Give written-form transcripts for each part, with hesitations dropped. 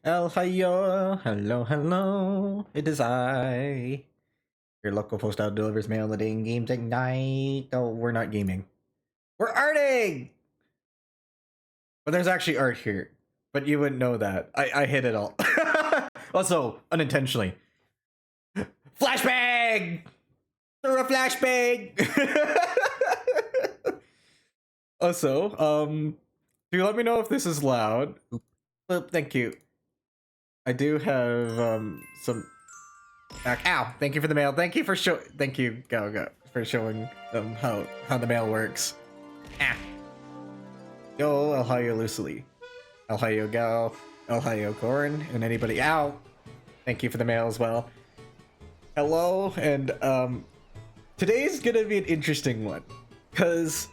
El Hayo, hello, hello. It is I. Your local post out delivers mail the day in games at night. Oh, we're not gaming. We're arting! But there's actually art here. But you wouldn't know that. I hit it all. Also, unintentionally. Flashbang! Through a flashbang! Also, do you let me know if this is loud? Oop, thank you. I do have some. Ow! Thank you for the mail. Thank you for Thank you, Go, for showing them how the mail works. Ah. Yo, El Hayo Lucily, El Hayo Gal, El Hayo Corn, and anybody. Ow! Thank you for the mail as well. Hello, and today's gonna be an interesting one, cause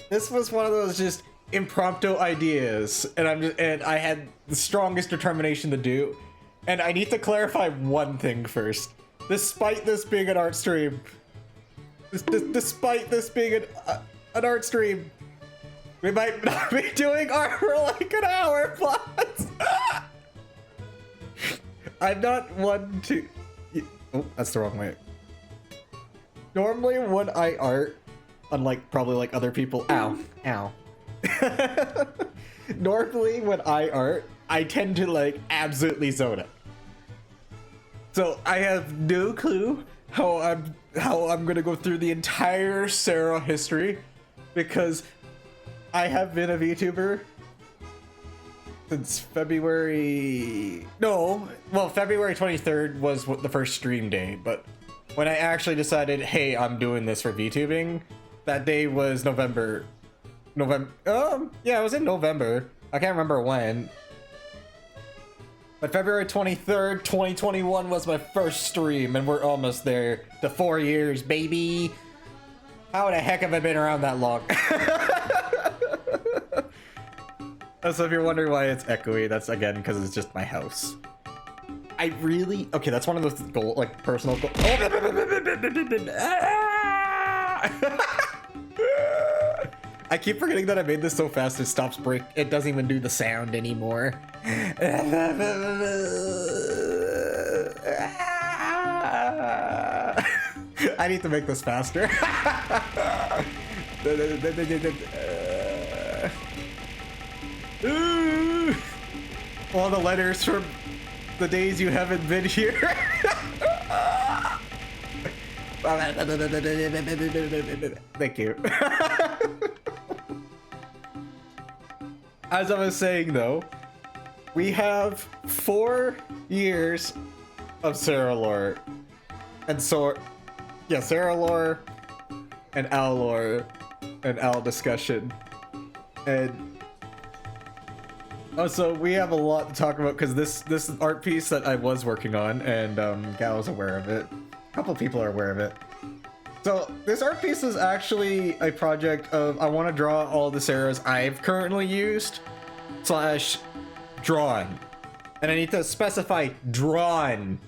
this was one of those just impromptu ideas, and I had the strongest determination to do, and I need to clarify one thing first. Despite this being an art stream, despite this being an art stream, we might not be doing art for like an hour plus. I'm not one to. Oh, that's the wrong way. Normally, when I art, unlike probably like other people, ow. Normally, when I art, I tend to like absolutely zone it. So I have no clue how I'm gonna go through the entire Sarah history, because I have been a VTuber since February 23rd was the first stream day, but when I actually decided, hey, I'm doing this for VTubing, that day was November. Yeah, it was in November. I can't remember when. But February 23rd, 2021 was my first stream, and we're almost there to 4 years, baby. How the heck have I been around that long? So if you're wondering why it's echoey, that's again because it's just my house. Okay, that's one of those personal goals. I keep forgetting that I made this so fast it stops break. It doesn't even do the sound anymore. I need to make this faster. All the letters from the days you haven't been here. Thank you. As I was saying though, we have 4 years of Sarah lore. And so, yeah, Sarah lore and Al lore and Al discussion. And also, we have a lot to talk about because this art piece that I was working on, and Gal's aware of it. A couple people are aware of it. So this art piece is actually a project of I want to draw all the Sarahs I've currently used / drawn, and I need to specify drawn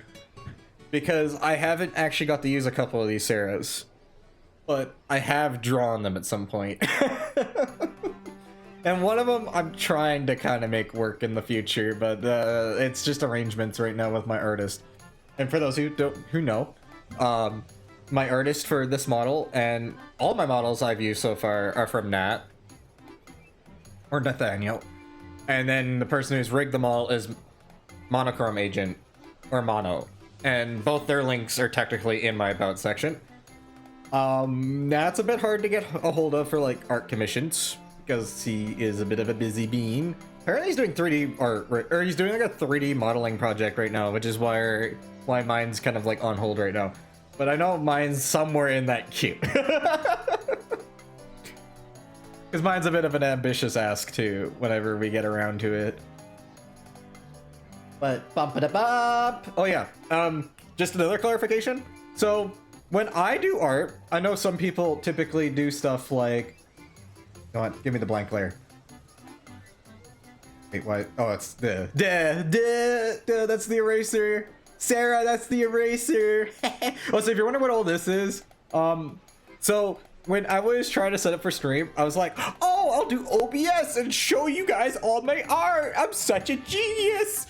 because I haven't actually got to use a couple of these Sarahs, but I have drawn them at some point. And one of them I'm trying to kind of make work in the future, but it's just arrangements right now with my artist. And for those who know, my artist for this model and all my models I've used so far are from Nat or Nathaniel, and then the person who's rigged them all is Monochrome Agent or Mono, and both their links are technically in my about section. Nat's a bit hard to get a hold of for like art commissions because he is a bit of a busy bean. Apparently he's doing 3D art, or he's doing like a 3D modeling project right now, which is why mine's kind of like on hold right now. But I know mine's somewhere in that queue. Because mine's a bit of an ambitious ask too, whenever we get around to it. But bump-a-da-bop! Oh yeah, just another clarification. So when I do art, I know some people typically do stuff like, go on, give me the blank layer. Wait, what? Oh, it's the that's the eraser. Sarah, that's the eraser. Oh, so if you're wondering what all this is, so when I was trying to set up for stream, I was like, oh, I'll do OBS and show you guys all my art. I'm such a genius.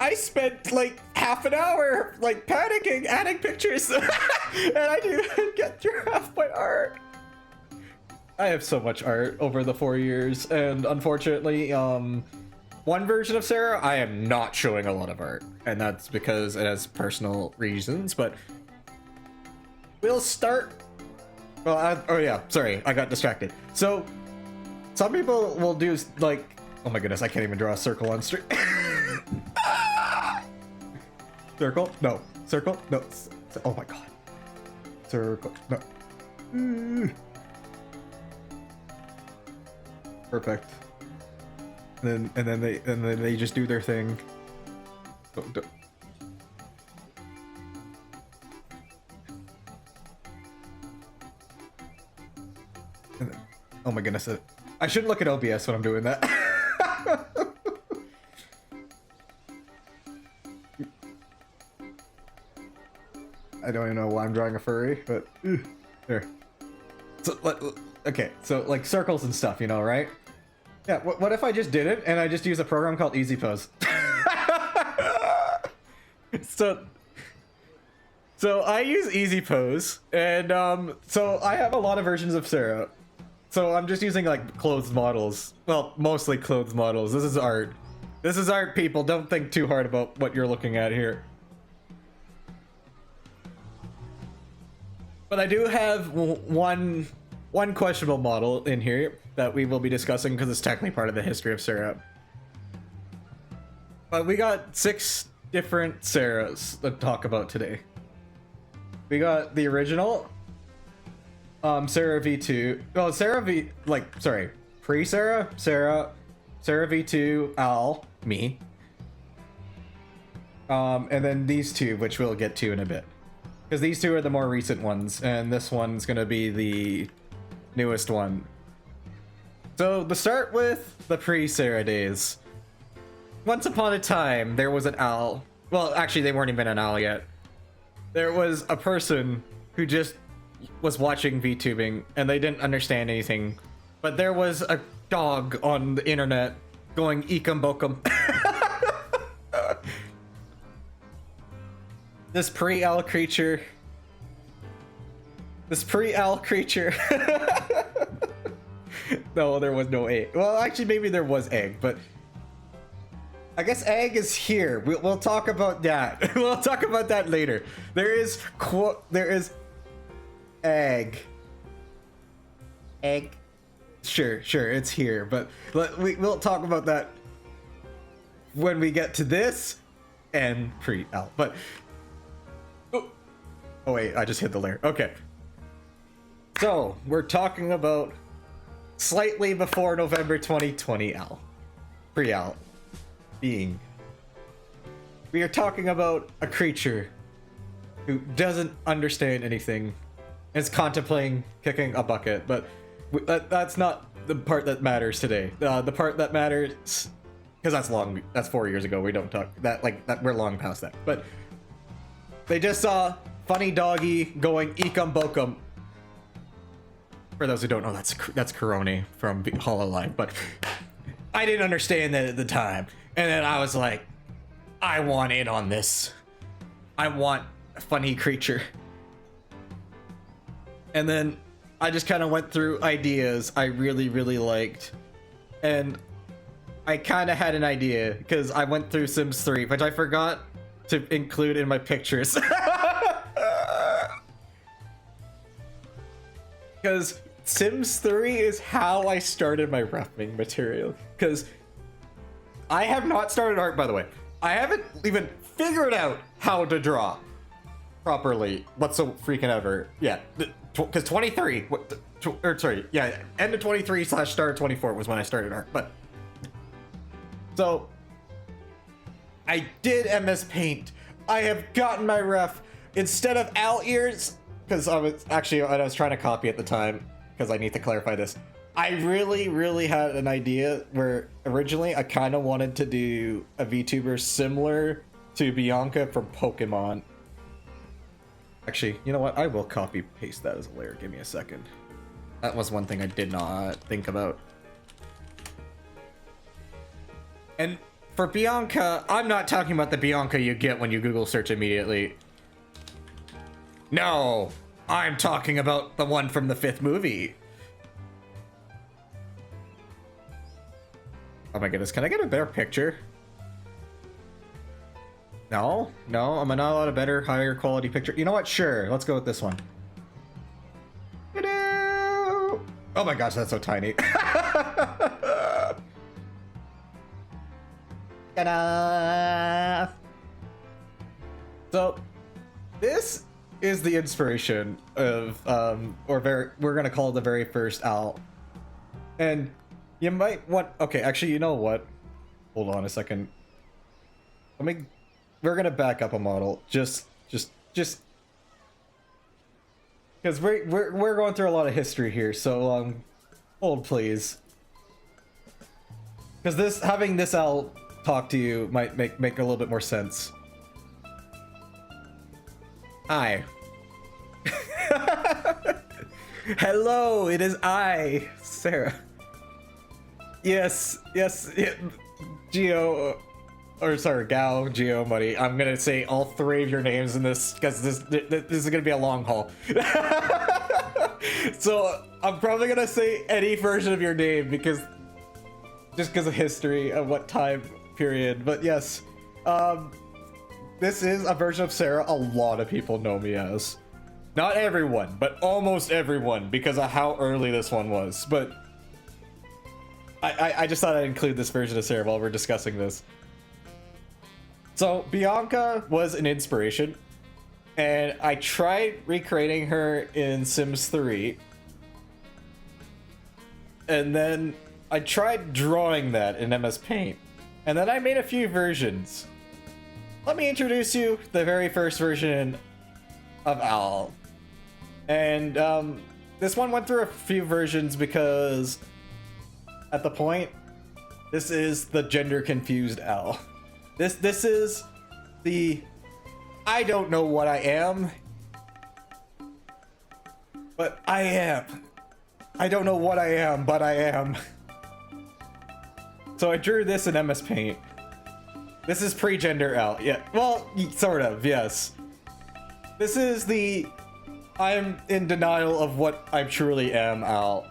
I spent like half an hour like panicking, adding pictures, and I didn't get through half my art. I have so much art over the 4 years, and unfortunately, one version of Sarah, I am not showing a lot of art, and that's because it has personal reasons, but we'll start. Well, oh yeah, sorry, I got distracted. So, some people will do like, oh my goodness, I can't even draw a circle on street. Circle? No. Circle? No. Oh my god. Circle. No. Perfect. And then they just do their thing. Don't. And then, oh my goodness. I shouldn't look at OBS when I'm doing that. I don't even know why I'm drawing a furry, but there. So, okay, so like circles and stuff, you know, right? Yeah, what if I just did it and I just use a program called Easy Pose? So I use Easy Pose, and so I have a lot of versions of Sarah. So I'm just using like clothes models. Well, mostly clothes models. This is art. This is art, people. Don't think too hard about what you're looking at here. But I do have one questionable model in here that we will be discussing because it's technically part of the history of Sarah. But we got 6 different Sarahs to talk about today. We got the original, Sarah V2. Oh, Sarah V, like, sorry, pre-Sarah, Sarah V2, Al, me. And then these 2, which we'll get to in a bit. Because these 2 are the more recent ones, and this one's gonna be the newest one. So, to start with the pre-Sarah days. Once upon a time, there was an Al. Well, actually, they weren't even an Al yet. There was a person who just was watching VTubing, and they didn't understand anything. But there was a dog on the internet going eekum bokum. This pre-Al creature. No, there was no egg. Well, actually, maybe there was egg, but I guess egg is here. We'll talk about that. We'll talk about that later. There is egg. Egg. Sure, it's here, but we'll talk about that when we get to this and pre-Al. But oh wait, I just hit the layer. Okay. So, we're talking about slightly before November 2020 Al. Pre-Al. Being. We are talking about a creature who doesn't understand anything and is contemplating kicking a bucket, but that's not the part that matters today. The part that matters, because that's 4 years ago. We don't talk that like that. We're long past that. But they just saw funny doggy going eekum bokum. For those who don't know, that's Coroni from Hololive, but I didn't understand that at the time. And then I was like, I want in on this. I want a funny creature. And then I just kind of went through ideas I really, really liked. And I kind of had an idea because I went through Sims 3, which I forgot to include in my pictures. Because Sims 3 is how I started my roughing material. Because I have not started art, by the way. I haven't even figured out how to draw properly whatsoever. Yeah, because 23, end of 23 / start of 24 was when I started art. But so I did MS Paint. I have gotten my ref instead of owl ears, because I was trying to copy at the time, because I need to clarify this. I really had an idea where originally I kind of wanted to do a VTuber similar to Bianca from Pokemon. Actually, you know what? I will copy paste that as a layer. Give me a second. That was one thing I did not think about. And for Bianca, I'm not talking about the Bianca you get when you Google search immediately. No, I'm talking about the one from the 5th movie. Oh my goodness, can I get a better picture? No, am I not allowed a better, higher quality picture? You know what? Sure, let's go with this one. Ta-da! Oh my gosh, that's so tiny. Ta-da! So, this is the inspiration of, we're gonna call it the very first owl. And you might want, okay, actually, you know what? Hold on a second. We're gonna back up a model, just, because we're going through a lot of history here, so, hold please. Because having this owl talk to you might make a little bit more sense. Hi. Hello, it is I, Sarah. Yes, Geo, or sorry, Gao, Geo, Muddy. I'm gonna say all 3 of your names in this because this is gonna be a long haul. So I'm probably gonna say any version of your name because of history of what time period. But yes, this is a version of Sarah a lot of people know me as. Not everyone, but almost everyone because of how early this one was. But I just thought I'd include this version of Sarah while we're discussing this. So Bianca was an inspiration, and I tried recreating her in Sims 3. And then I tried drawing that in MS Paint. And then I made a few versions. Let me introduce you to the very first version of Owl. And this one went through a few versions because at the point, this is the gender confused Owl. This is the I don't know what I am, but I am. I don't know what I am, but I am. So I drew this in MS Paint. This is pre-gender Owl. Yeah, well, sort of, yes. This is the I'm in denial of what I truly am Owl.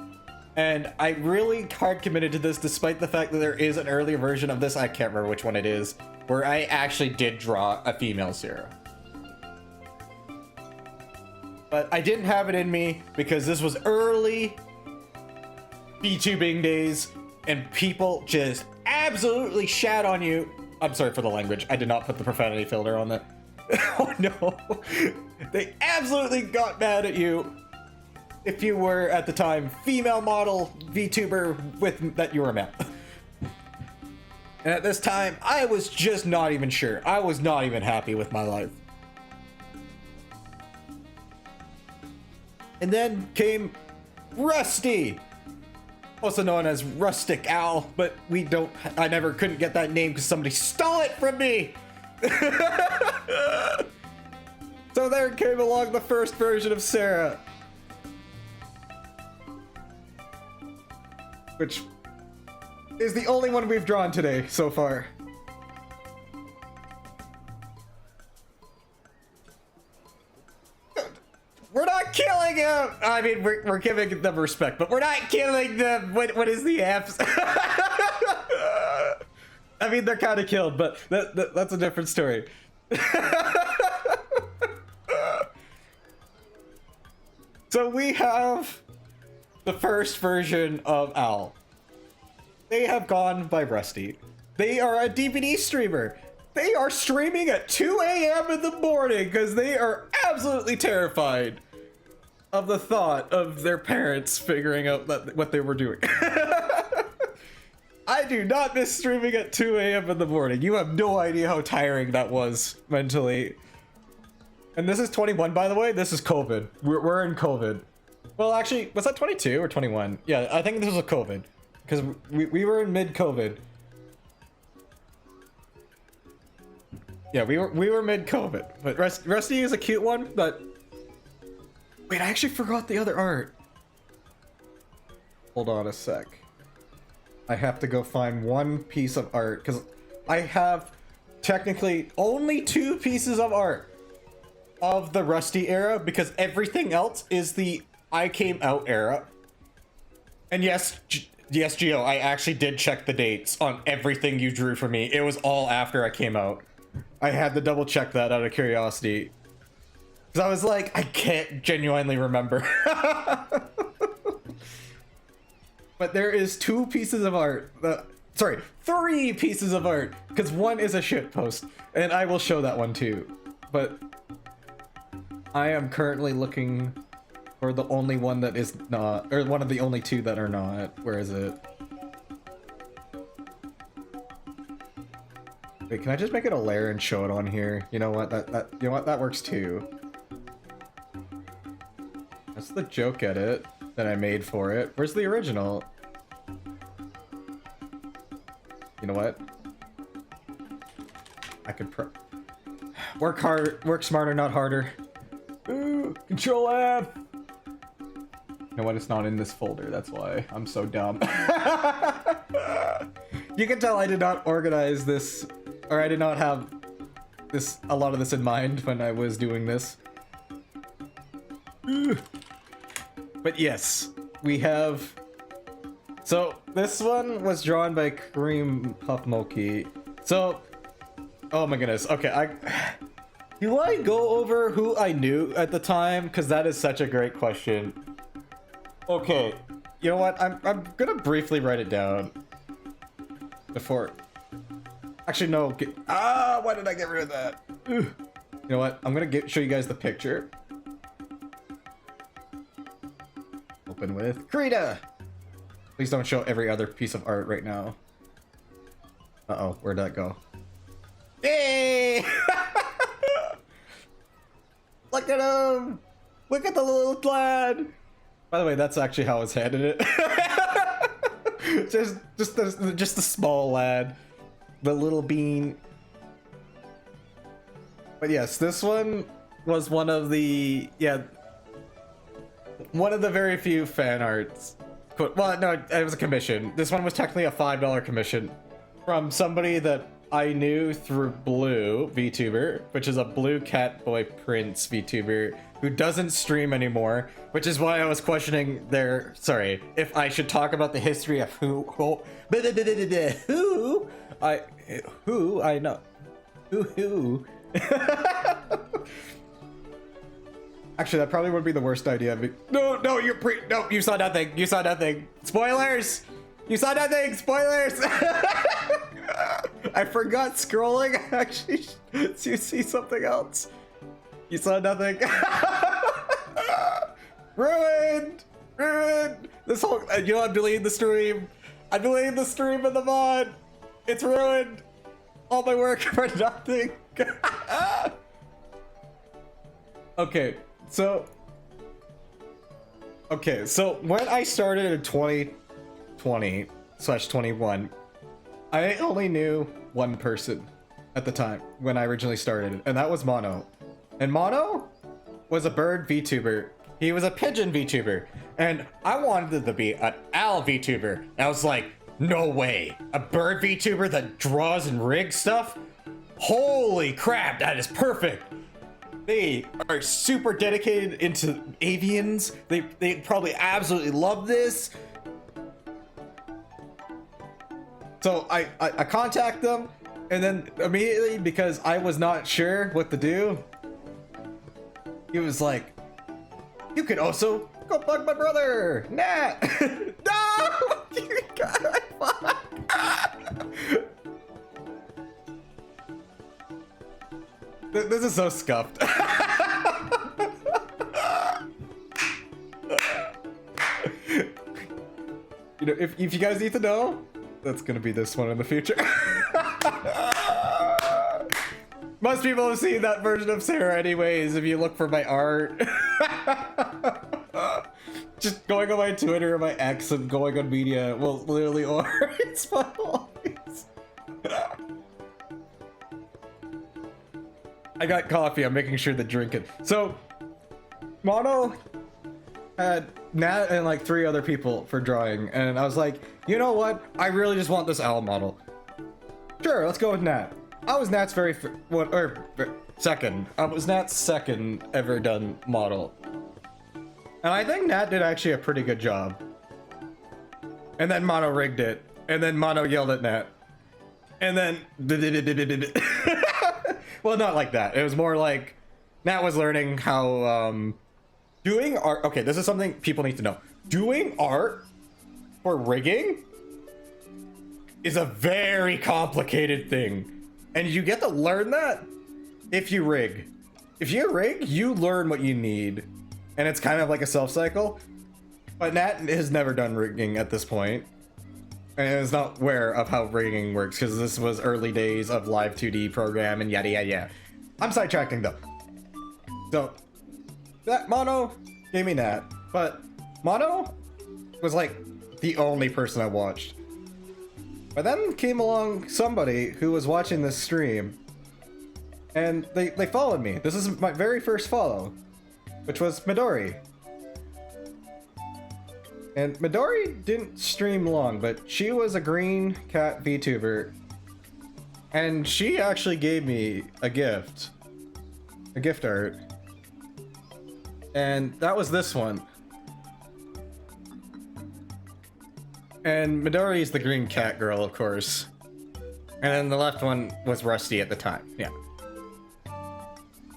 And I really hard committed to this despite the fact that there is an earlier version of this, I can't remember which one it is, where I actually did draw a female Sarah. But I didn't have it in me because this was early VTubing days and people just absolutely shat on you. I'm sorry for the language. I did not put the profanity filter on that. Oh no. They absolutely got mad at you if you were at the time female model VTuber with that you were a male. And at this time, I was just not even sure. I was not even happy with my life. And then came Rusty, also known as Rustic Owl, but I never couldn't get that name because somebody stole it from me. So there came along the first version of Sarah, which is the only one we've drawn today so far. We're not killing him! I mean, we're giving them respect, but we're not killing them! What is the F's? I mean, they're kind of killed, but that's a different story. So we have the first version of Owl. They have gone by Rusty. They are a DVD streamer. They are streaming at 2 a.m. in the morning because they are absolutely terrified of the thought of their parents figuring out what they were doing. I do not miss streaming at 2 a.m. in the morning. You have no idea how tiring that was mentally. And this is 21, by the way. This is COVID. We're in COVID. Well, actually, was that 22 or 21? Yeah, I think this was a COVID because we were in mid-COVID. Yeah, we were mid-COVID, but Rusty is a cute one, but wait, I actually forgot the other art. Hold on a sec. I have to go find one piece of art because I have technically only 2 pieces of art of the Rusty era because everything else is the I came out era. And yes, yes, Gio, I actually did check the dates on everything you drew for me. It was all after I came out. I had to double check that out of curiosity. Because I was like, I can't genuinely remember. But there is 2 pieces of art. Sorry, 3 pieces of art. Because 1 is a shitpost. And I will show that one too. But I am currently looking for the only one that is not, or one of the only 2 that are not. Where is it? Wait, can I just make it a layer and show it on here? You know what? That works too. That's the joke edit that I made for it. Where's the original? You know what? I could work hard, work smarter, not harder. Ooh, Control F. You know what? It's not in this folder. That's why I'm so dumb. You can tell I did not organize this, or I did not have a lot of this in mind when I was doing this. Ooh. But yes, we have. So this one was drawn by Kareem Puffmoki. So, oh my goodness. Okay, do I go over who I knew at the time? Because that is such a great question. Okay, you know what? I'm gonna briefly write it down before. Actually, no. Why did I get rid of that? Ugh. You know what? I'm gonna show you guys the picture. Open with Krita. Please don't show every other piece of art right now. Uh-oh, where'd that go? Hey! Look at him! Look at the little lad! By the way, that's actually how it's handed it. just the small lad. The little bean. But yes, this one was one of the, one of the very few fan arts. Well, no, it was a commission. This one was technically a $5 commission from somebody that I knew through Blue VTuber, which is a Blue Catboy Prince VTuber who doesn't stream anymore, which is why I was questioning if I should talk about the history of who I know. Who. Actually, that probably would be the worst idea. No, you saw nothing. You saw nothing. Spoilers! You saw nothing! Spoilers! I forgot scrolling. Actually, you see something else. You saw nothing. Ruined! Ruined! This whole, you know, I'm deleting the stream. I'm deleting the stream of the mod. It's ruined. All my work for nothing. Okay, so when I started in 2020/21, I only knew one person at the time when I originally started, and that was Mono. And Mono was a bird VTuber. He was a pigeon VTuber, and I wanted to be an owl VTuber. And I was like, no way, a bird VTuber that draws and rigs stuff? Holy crap, that is perfect. They are super dedicated into avians. They probably absolutely love this. So I contact them, and then immediately, because I was not sure what to do, he was like, you could also go bug my brother, Nat. No! God, fuck. This is so scuffed. You know, if you guys need to know, that's gonna be this one in the future. Most people have seen that version of Sarah anyways, if you look for my art. Just going on my Twitter or my X and going on media will literally it's my voice. I got coffee, I'm making sure to drink it. So, Mono had Nat and like 3 other people for drawing, and I was like, you know what? I really just want this owl model. Sure, let's go with Nat. I was Nat's second. I was Nat's second ever done model. And I think Nat did actually a pretty good job. And then Mono rigged it. And then Mono yelled at Nat. And then... Well, not like that. It was more like Nat was learning how doing art... Okay, this is something people need to know. Doing art for rigging is a very complicated thing. And you get to learn that if you rig. If you rig, you learn what you need. And it's kind of like a self-cycle. But Nat has never done rigging at this point. And is not aware of how rigging works, because this was early days of live 2D program and yada yada yada. I'm sidetracking though. So, that Mono gave me Nat. But Mono was like the only person I watched. But then came along somebody who was watching this stream, and they followed me. This is my very first follow, which was Midori. And Midori didn't stream long, but she was a green cat VTuber, and she actually gave me a gift art, and that was this one. And Midori is the green cat girl, of course. And then the left one was Rusty at the time. Yeah.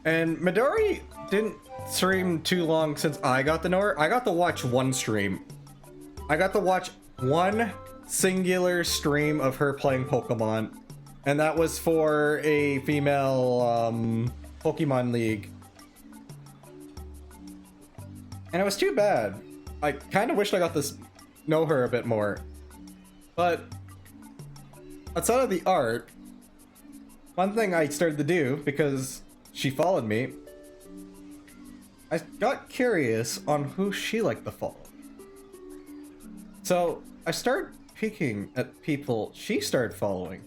And Midori didn't stream too long since I got to know her. I got to watch one stream. I got to watch one singular stream of her playing Pokemon. And that was for a female Pokemon League. And it was too bad. I kind of wish I got to know her a bit more. But outside of the art, one thing I started to do, because she followed me, I got curious on who she liked to follow. So I started peeking at people she started following.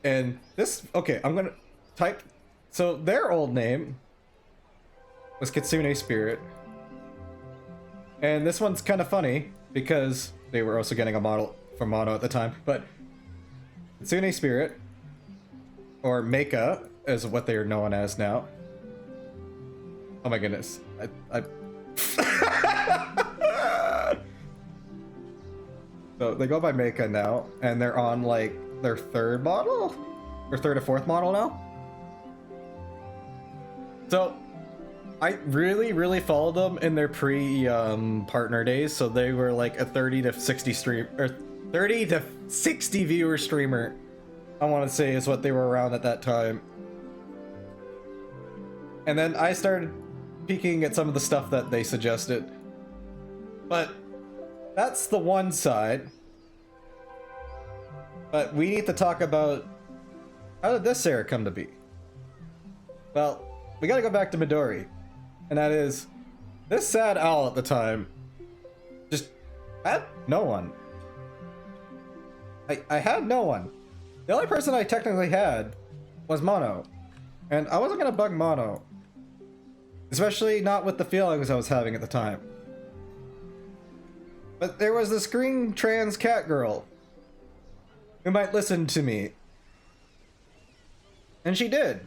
And this, okay, I'm gonna type, so their old name was Kitsune Spirit. And this one's kind of funny because they were also getting a model from Mono at the time, but Kitsune Spirit, or Meika, is what they are known as now. Oh my goodness. So they go by Meika now, and they're on like their third model? Or third or fourth model now? So I really followed them in their pre-partner days, so they were like a 30 to 60 stream, or 30 to 60 viewer streamer, I want to say is what they were around at that time. And then I started peeking at some of the stuff that they suggested. But that's the one side. But we need to talk about, how did this Sarah come to be? Well, we gotta go back to Midori. And that is, this sad owl at the time just had no one. I had no one. The only person I technically had was Mono. And I wasn't gonna bug Mono. Especially not with the feelings I was having at the time. But there was this green trans cat girl who might listen to me. And she did.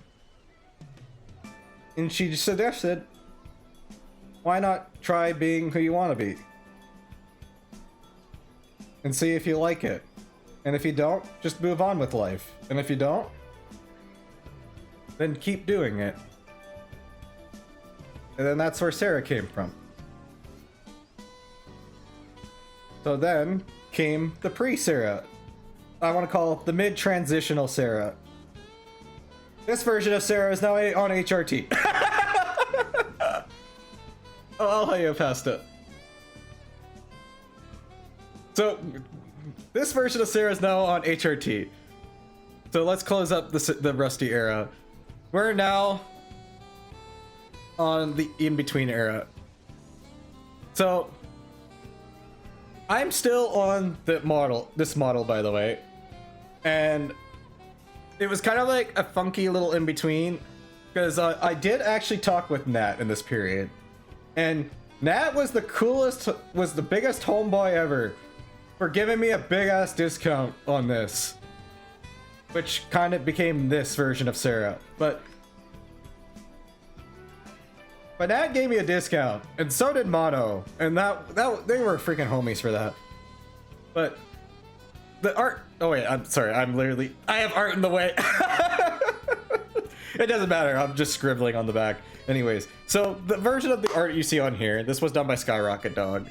And she suggested, why not try being who you want to be? And see if you like it. And if you don't, just move on with life. And if you don't, then keep doing it. And then that's where Sarah came from. So then came the pre-Sarah. I want to call the mid-transitional Sarah. This version of Sarah is now on HRT. Oh, I'll let you past it. So, this version of Sarah is now on HRT. So let's close up the Rusty era. We're now on the in-between era. So, I'm still on this model, by the way. And it was kind of like a funky little in-between, because I did actually talk with Nat in this period. And Nat was the coolest, was the biggest homeboy ever for giving me a big-ass discount on this. which kind of became this version of Sarah. But that gave me a discount, and so did Mono, and that they were freaking homies for that. But the art. Oh wait, I'm sorry. I have art in the way. It doesn't matter. I'm just scribbling on the back. Anyways, so the version of the art you see on here, this was done by Skyrocket Dog.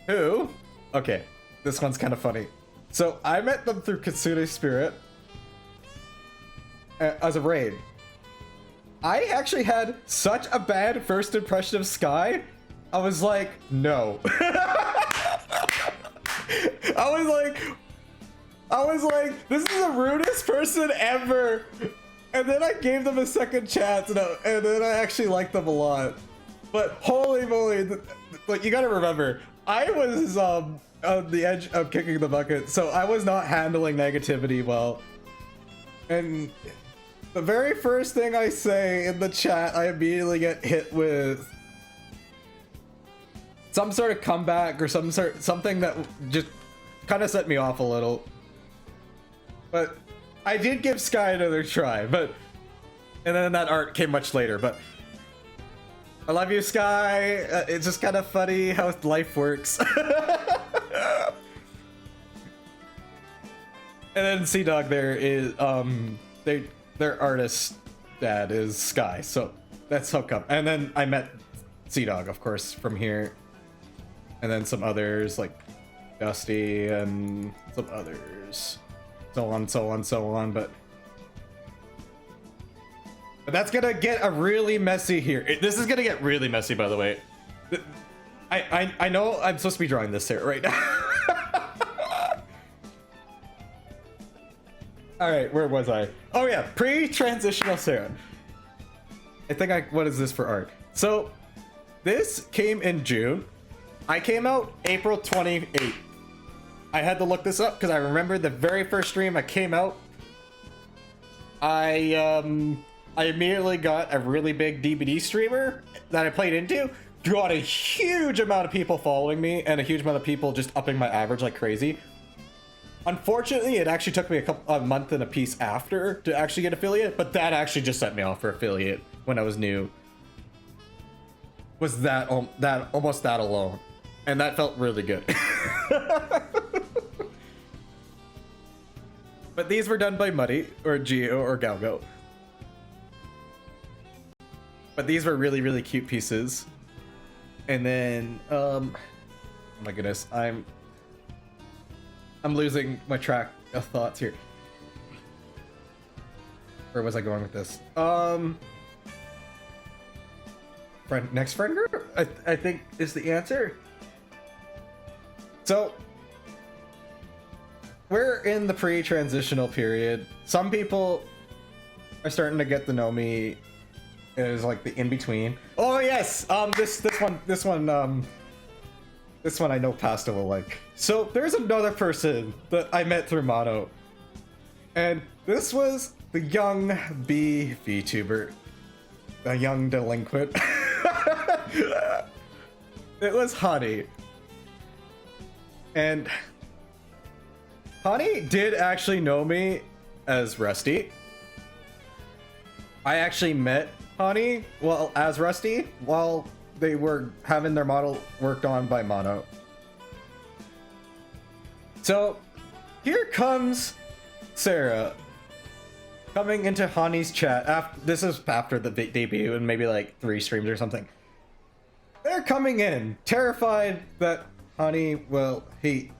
Who? Okay, this one's kind of funny. So I met them through Kitsune Spirit as a raid. I actually had such a bad first impression of Sky. I was like, no. I was like, this is the rudest person ever. And then I gave them a second chance, and then I actually liked them a lot. But holy moly, but you gotta remember, I was on the edge of kicking the bucket, so I was not handling negativity well. And the very first thing I say in the chat, I immediately get hit with some sort of comeback or something that just kind of set me off a little. But I did give Sky another try, and then that art came much later. But I love you, Sky. It's just kind of funny how life works. And then Sea Dog there is their artist dad is Sky, so that's how come. And then I met Sea Dog, of course, from here, and then some others like Dusty and some others. So on, but that's gonna get a really messy here. This is gonna get really messy, by the way. I know I'm supposed to be drawing this here right now. All right, where was I? Oh yeah, pre-transitional Sarah. What is this for art? So this came in June. I came out April 28th. I had to look this up because I remember the very first stream I came out. I immediately got a really big DBD streamer that I played into. Got a huge amount of people following me and a huge amount of people just upping my average like crazy. Unfortunately, it actually took me a month and a piece after to actually get affiliate, but that actually just set me off for affiliate when I was new. Was that almost that alone, and that felt really good. But these were done by Muddy, or Geo, or Galgo. But these were really, really cute pieces. And then, oh my goodness, I'm losing my track of thoughts here. Where was I going with this? Next friend group? I think is the answer. So, we're in the pre-transitional period. Some people are starting to get to know me as like the in-between. Oh yes, this one I know Pasta will like. So there's another person that I met through Mono, and this was the young bee VTuber, the young delinquent. It was Honey, and Honey did actually know me as Rusty. I actually met Honey as Rusty while they were having their model worked on by Mono. So here comes Sarah coming into Honey's chat. This is after the debut and maybe like 3 streams or something. They're coming in terrified that Honey will hate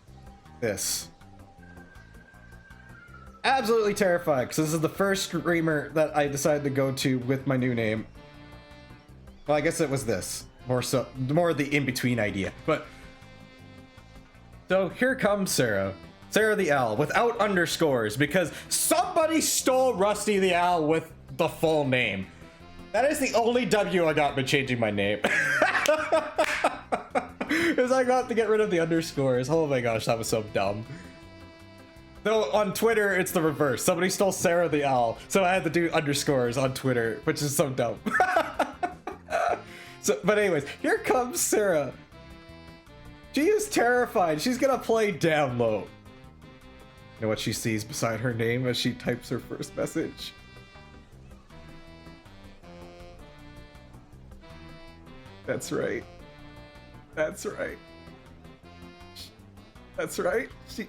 this. Absolutely terrified, because this is the first streamer that I decided to go to with my new name. Well, I guess it was this. More the in-between idea. But so here comes Sarah. Sarah the Owl, without underscores, because somebody stole Rusty the Owl with the full name. That is the only W I got by changing my name. Because I got to get rid of the underscores. Oh my gosh, that was so dumb. Though on Twitter, it's the reverse. Somebody stole Sarah the Owl, so I had to do underscores on Twitter, which is so dumb. But anyways, here comes Sarah. She is terrified. She's gonna play down low. You know what she sees beside her name as she types her first message? That's right. That's right. That's right. She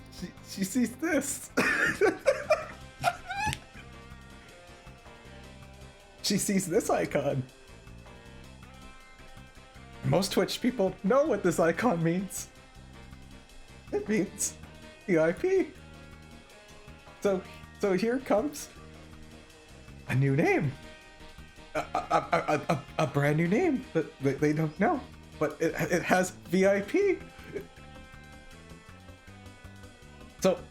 sees this. She sees this icon. Most Twitch people know what this icon means. It means VIP. So here comes a new name. A brand new name that they don't know, but it has VIP.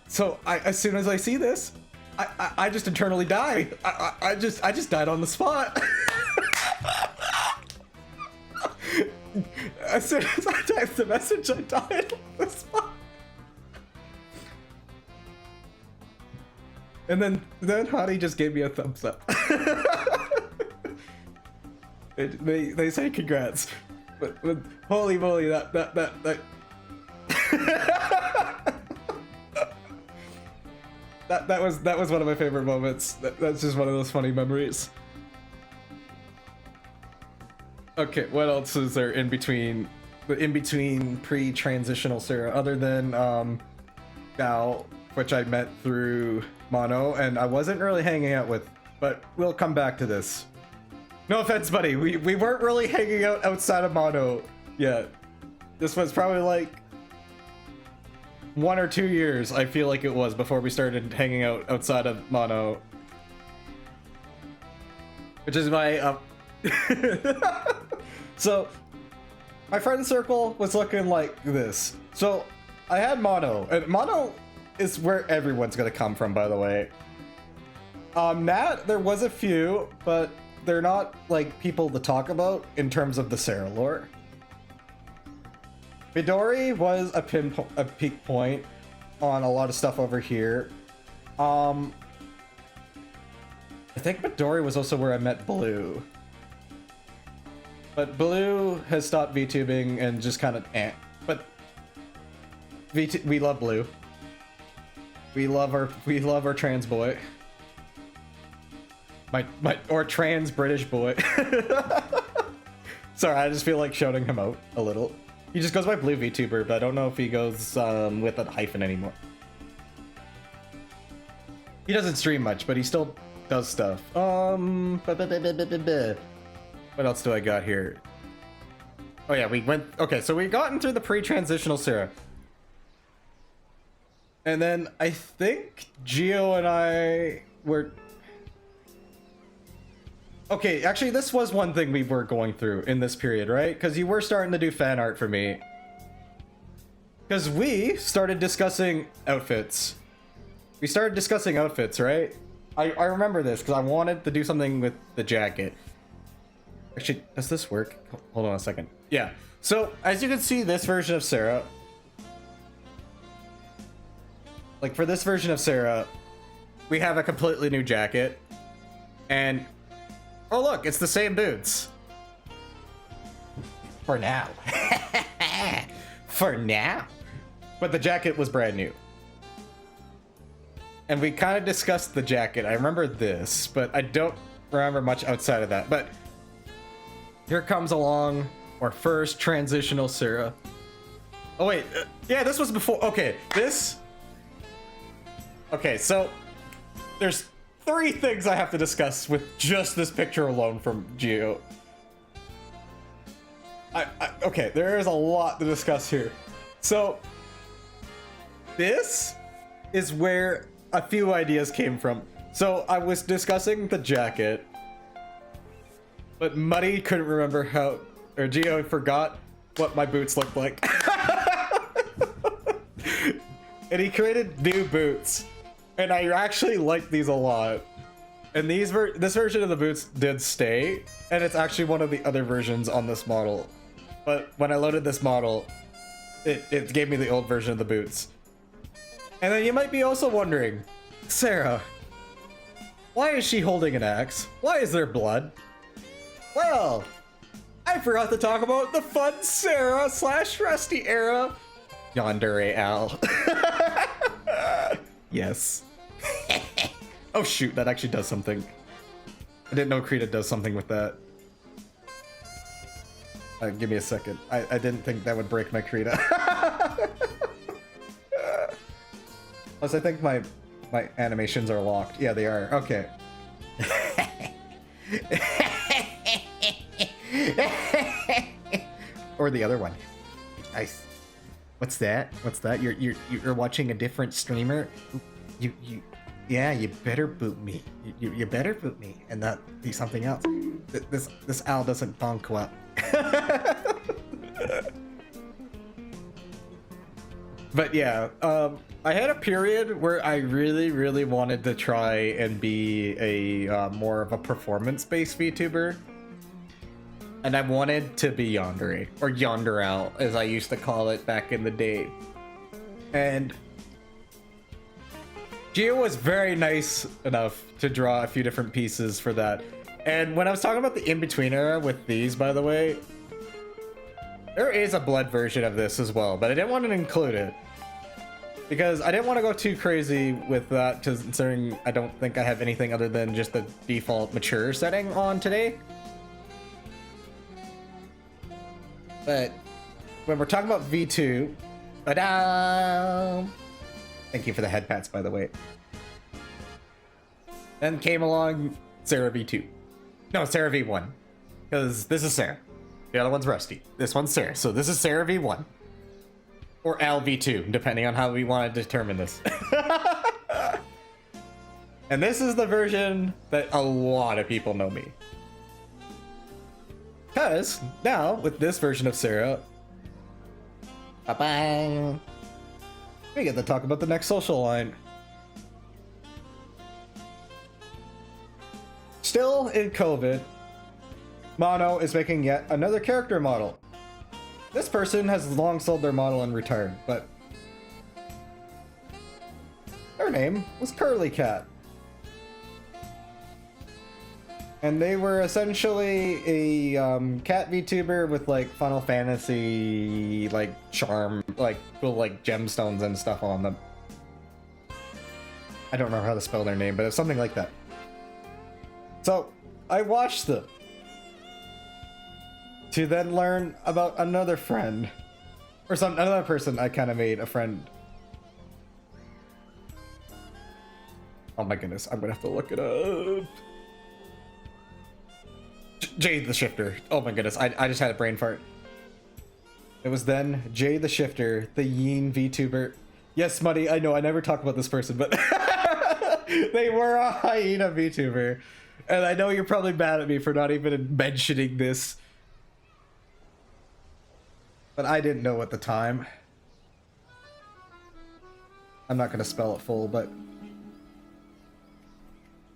So I, as soon as I see this, I just internally die. I just died on the spot. As soon as I typed the message, I died on the spot. And then Hottie just gave me a thumbs up. They say congrats, but holy moly, that that was one of my favorite moments. That's just one of those funny memories. Okay, what else is there in between pre-transitional Sarah, other than Gal, which I met through Mono, and I wasn't really hanging out with, but we'll come back to this. No offense, buddy, we weren't really hanging out outside of Mono yet. This was probably like 1 or 2 years, I feel like it was, before we started hanging out outside of Mono. Which is my so my friend circle was looking like this. So I had Mono, and Mono is where everyone's gonna come from, by the way. Nat, there was a few, but they're not like people to talk about in terms of the Sarah lore. Midori was a peak point on a lot of stuff over here. I think Midori was also where I met Blue. But Blue has stopped VTubing and just kind of but we love Blue. We love our trans boy. Or trans British boy. Sorry, I just feel like shouting him out a little. He just goes by Blue VTuber, but I don't know if he goes with a hyphen anymore. He doesn't stream much, but he still does stuff. What else do I got here? Oh yeah, okay, so we gotten through the pre-transitional Sarah. And then I think Geo and I were... Okay, actually this was one thing we were going through in this period, right? Because you were starting to do fan art for me. Because we started discussing outfits. We started discussing outfits, right? I remember this because I wanted to do something with the jacket. Actually, does this work? Hold on a second. Yeah. So, as you can see, this version of Sarah... Like, for this version of Sarah, we have a completely new jacket. And... Oh, look, it's the same boots. For now. For now. But the jacket was brand new. And we kind of discussed the jacket. I remember this, but I don't remember much outside of that. But here comes along our first transitional Sarah. Oh, wait. Yeah, this was before. Okay, this... Okay, so there's 3 things I have to discuss with just this picture alone from Geo. Okay, there is a lot to discuss here. So this is where a few ideas came from. So I was discussing the jacket, but Muddy couldn't remember how, or Geo forgot what my boots looked like. And he created new boots. And I actually like these a lot. And this version of the boots did stay, and it's actually one of the other versions on this model. But when I loaded this model, it gave me the old version of the boots. And then you might be also wondering, Sarah, why is she holding an axe? Why is there blood? Well, I forgot to talk about the fun Sarah / Rusty era. Yandere Al. Yes. Oh shoot, that actually does something. I didn't know Krita does something with that. Give me a second. I didn't think that would break my Krita. Plus, I think my animations are locked. Yeah, they are. Okay. Or the other one. Nice. What's that? What's that? You're watching a different streamer? Yeah, you better boot me. You better boot me and not do something else. This owl doesn't bonk well. But yeah, I had a period where I really wanted to try and be a more of a performance-based VTuber. And I wanted to be Yandere, or Yonder Owl, as I used to call it back in the day. And Gio was very nice enough to draw a few different pieces for that. And when I was talking about the in-between era with these, by the way, there is a blood version of this as well, but I didn't want to include it. Because I didn't want to go too crazy with that, considering I don't think I have anything other than just the default mature setting on today. But when we're talking about V2, thank you for the head pats, by the way. Then came along Sarah V2. No, Sarah V1. Because this is Sarah. The other one's Rusty. This one's Sarah. So this is Sarah V1. Or Al V2, depending on how we want to determine this. And this is the version that a lot of people know me. Because now, with this version of Sarah, bye-bye, we get to talk about the next social line. Still in COVID, Mono is making yet another character model. This person has long sold their model and retired, but their name was Curly Cat. And they were essentially a cat VTuber with like Final Fantasy, like charm, like cool like gemstones and stuff on them. I don't remember how to spell their name, but it's something like that. So I watched them to then learn about another friend, or another person I kind of made a friend. Oh my goodness, I'm gonna have to look it up. Jade the Shifter. Oh my goodness, I just had a brain fart. It was then Jade the Shifter, the Yeen VTuber. Yes, Smutty, I know I never talk about this person, but they were a hyena VTuber. And I know you're probably mad at me for not even mentioning this. But I didn't know at the time. I'm not gonna spell it full, but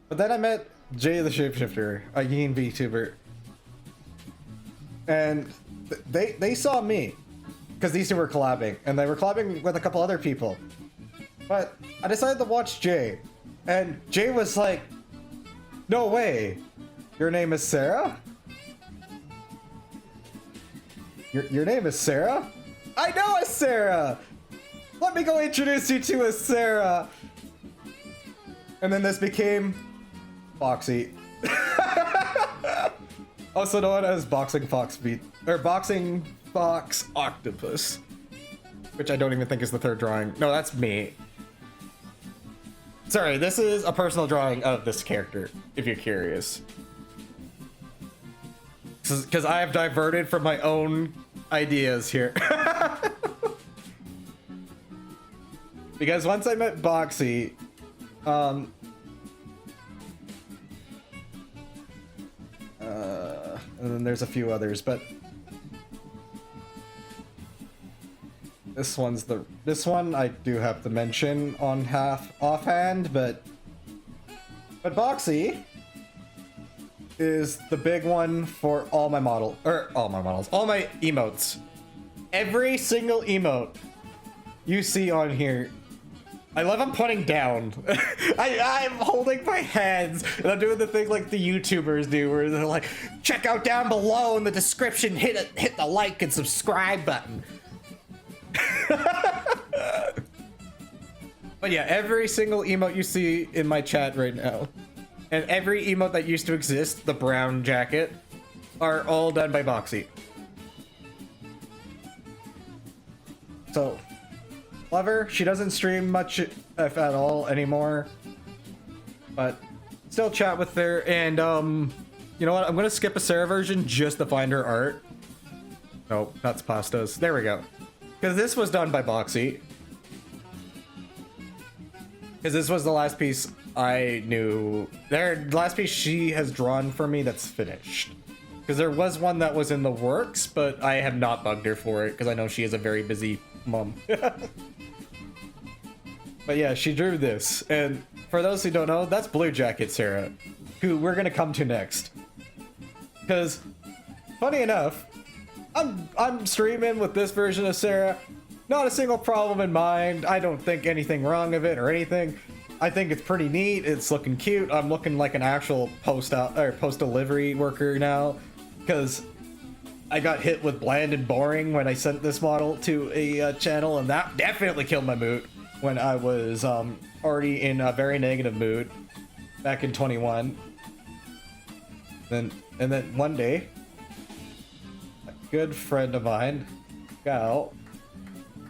then I met Jay the Shapeshifter, a Yeen VTuber. And they saw me. Because these two were collabing. And they were collabing with a couple other people. But I decided to watch Jay. And Jay was like, no way. Your name is Sarah? Your name is Sarah? I know a Sarah! Let me go introduce you to a Sarah! And then this became Foxy. Also known as Boxing Fox Beat, or Boxing Fox Octopus. Which I don't even think is the third drawing. No, that's me. Sorry, this is a personal drawing of this character, if you're curious. Because I have diverted from my own ideas here. Because once I met Boxy, and then there's a few others, but this one I do have to mention on offhand, but Boxy is the big one for all my emotes. Every single emote you see on here. I love I'm pointing down. I'm holding my hands and I'm doing the thing like the YouTubers do where they're like, check out down below in the description, hit the like and subscribe button. But yeah, every single emote you see in my chat right now, and every emote that used to exist, the brown jacket, are all done by Boxy. So, love her. She doesn't stream much, if at all, anymore. But still chat with her. And, you know what? I'm gonna skip a Sarah version just to find her art. Nope, that's Pasta's. There we go. Because this was done by Boxy. Because this was the last piece I knew. The last piece she has drawn for me that's finished. Because there was one that was in the works, but I have not bugged her for it because I know she is a very busy mom. But yeah, she drew this. And for those who don't know, that's Blue Jacket Sarah, who we're going to come to next. Because, funny enough, I'm streaming with this version of Sarah. Not a single problem in mind. I don't think anything wrong of it or anything. I think it's pretty neat. It's looking cute. I'm looking like an actual post delivery worker now, because I got hit with bland and boring when I sent this model to a channel, and that definitely killed my mood when I was already in a very negative mood back in 21. And then one day, a good friend of mine, Gal,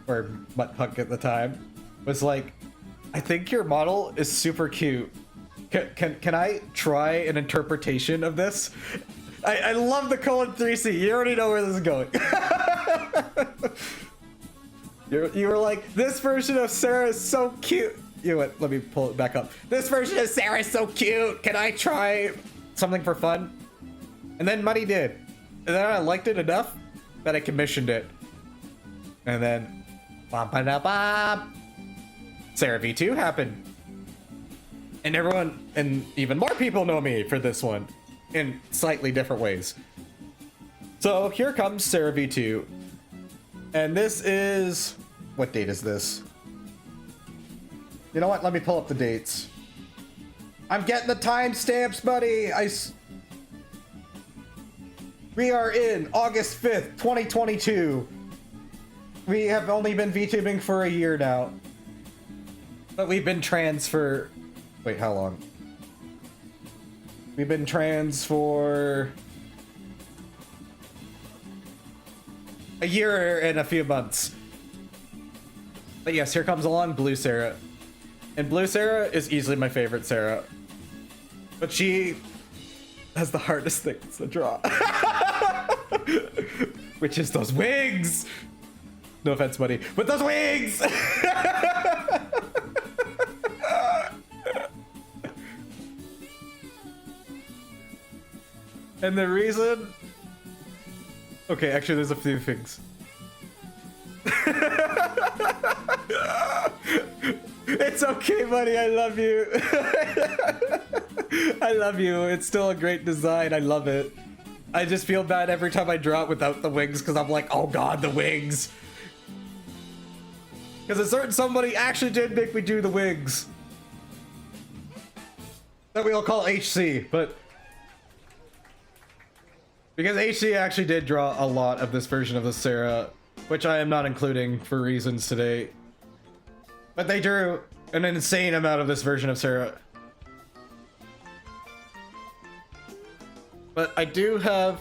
or Buttpuck at the time, was like, I think your model is super cute. Can I try an interpretation of this? I love the colon 3C. You already know where this is going. you were like, this version of Sarah is so cute. You went, let me pull it back up. This version of Sarah is so cute. Can I try something for fun? And then Money did. And then I liked it enough that I commissioned it. And then Sarah V2 happened. And everyone, and even more people know me for this one in slightly different ways. So here comes Sarah V2. And this is, what date is this? You know what? Let me pull up the dates. I'm getting the timestamps, buddy. We are in August 5th, 2022. We have only been VTubing for a year now. But we've been trans for... Wait, how long? We've been trans for... a year and a few months. But yes, here comes along Blue Sarah. And Blue Sarah is easily my favorite Sarah. But she has the hardest things to draw. Which is those wigs! No offense, buddy, but those wigs! And the reason... Okay, actually, there's a few things. It's okay, buddy, I love you. I love you. It's still a great design. I love it. I just feel bad every time I draw it without the wings because I'm like, oh god, the wings. Because a certain somebody actually did make me do the wigs. That we all call HC, but... Because HC actually did draw a lot of this version of the Sarah, which I am not including for reasons today. But they drew an insane amount of this version of Sarah. But I do have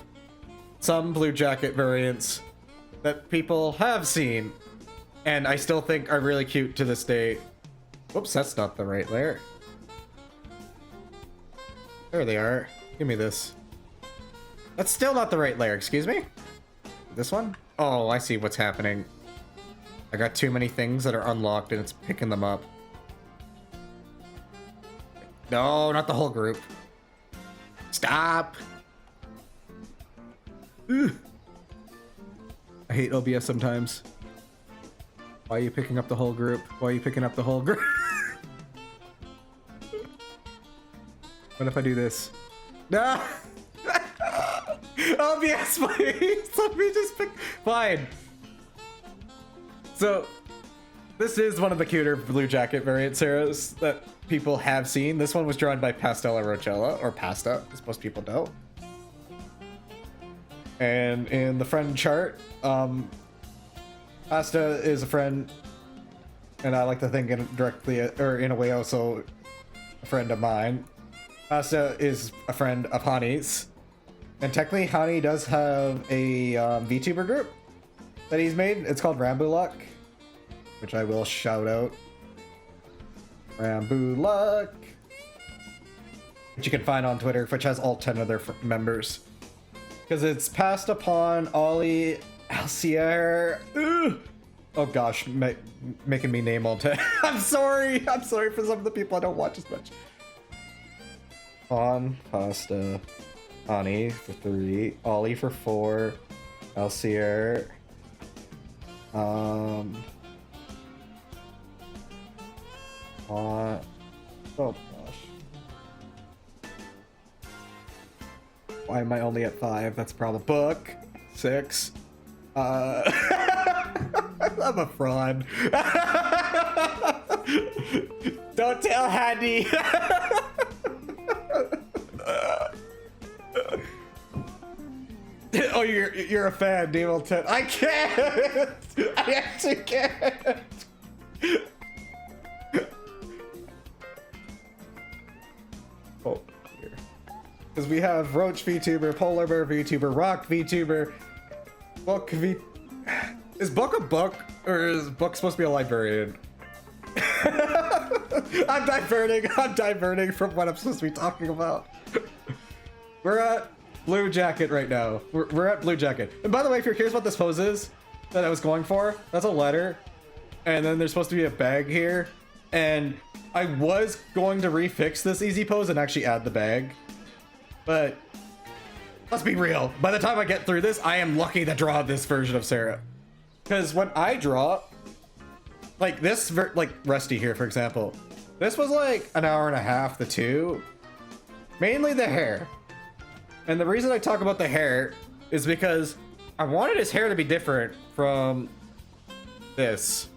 some Blue Jacket variants that people have seen, and I still think are really cute to this day. Whoops, that's not the right layer. There they are. Give me this. That's still not the right layer, excuse me? This one? Oh, I see what's happening. I got too many things that are unlocked and it's picking them up. No, not the whole group. Stop! Ugh. I hate OBS sometimes. Why are you picking up the whole group? Why are you picking up the whole group? What if I do this? No! OBS, please! Let me just pick... Fine. So, this is one of the cuter Blue Jacket variant Sarahs that people have seen. This one was drawn by Pastella Rochella, or Pasta, as most people know. And in the friend chart, Pasta is a friend and I like to think directly, or in a way also a friend of mine. Pasta is a friend of Honey's. And technically, Honey does have a VTuber group that he's made. It's called Rambuluck, which I will shout out. Rambuluck, which you can find on Twitter, which has all 10 of their members. Because it's passed upon Ollie, Alcier. Oh gosh, making me name all 10. I'm sorry for some of the people I don't watch as much. On Pasta, Ani for 3, Ollie for 4, Alcier, oh gosh, why am I only at 5? That's a problem. Book 6. I'm a fraud. Don't tell Handy. Oh, you're a fan, Demon 10. I can't. I actually can't. Oh, here. Because we have Roach VTuber, Polar Bear VTuber, Rock VTuber, Book V. Is Book a book, or is Book supposed to be a librarian? I'm diverting from what I'm supposed to be talking about. We're at Blue Jacket right now. We're at Blue Jacket. And by the way, if you're curious what this pose is that I was going for, that's a letter. And then there's supposed to be a bag here. And I was going to refix this easy pose and actually add the bag. But let's be real. By the time I get through this, I am lucky to draw this version of Sarah. Because when I draw, like this, like Rusty here, for example, this was like an hour and a half to 2. Mainly the hair. And the reason I talk about the hair is because I wanted his hair to be different from this.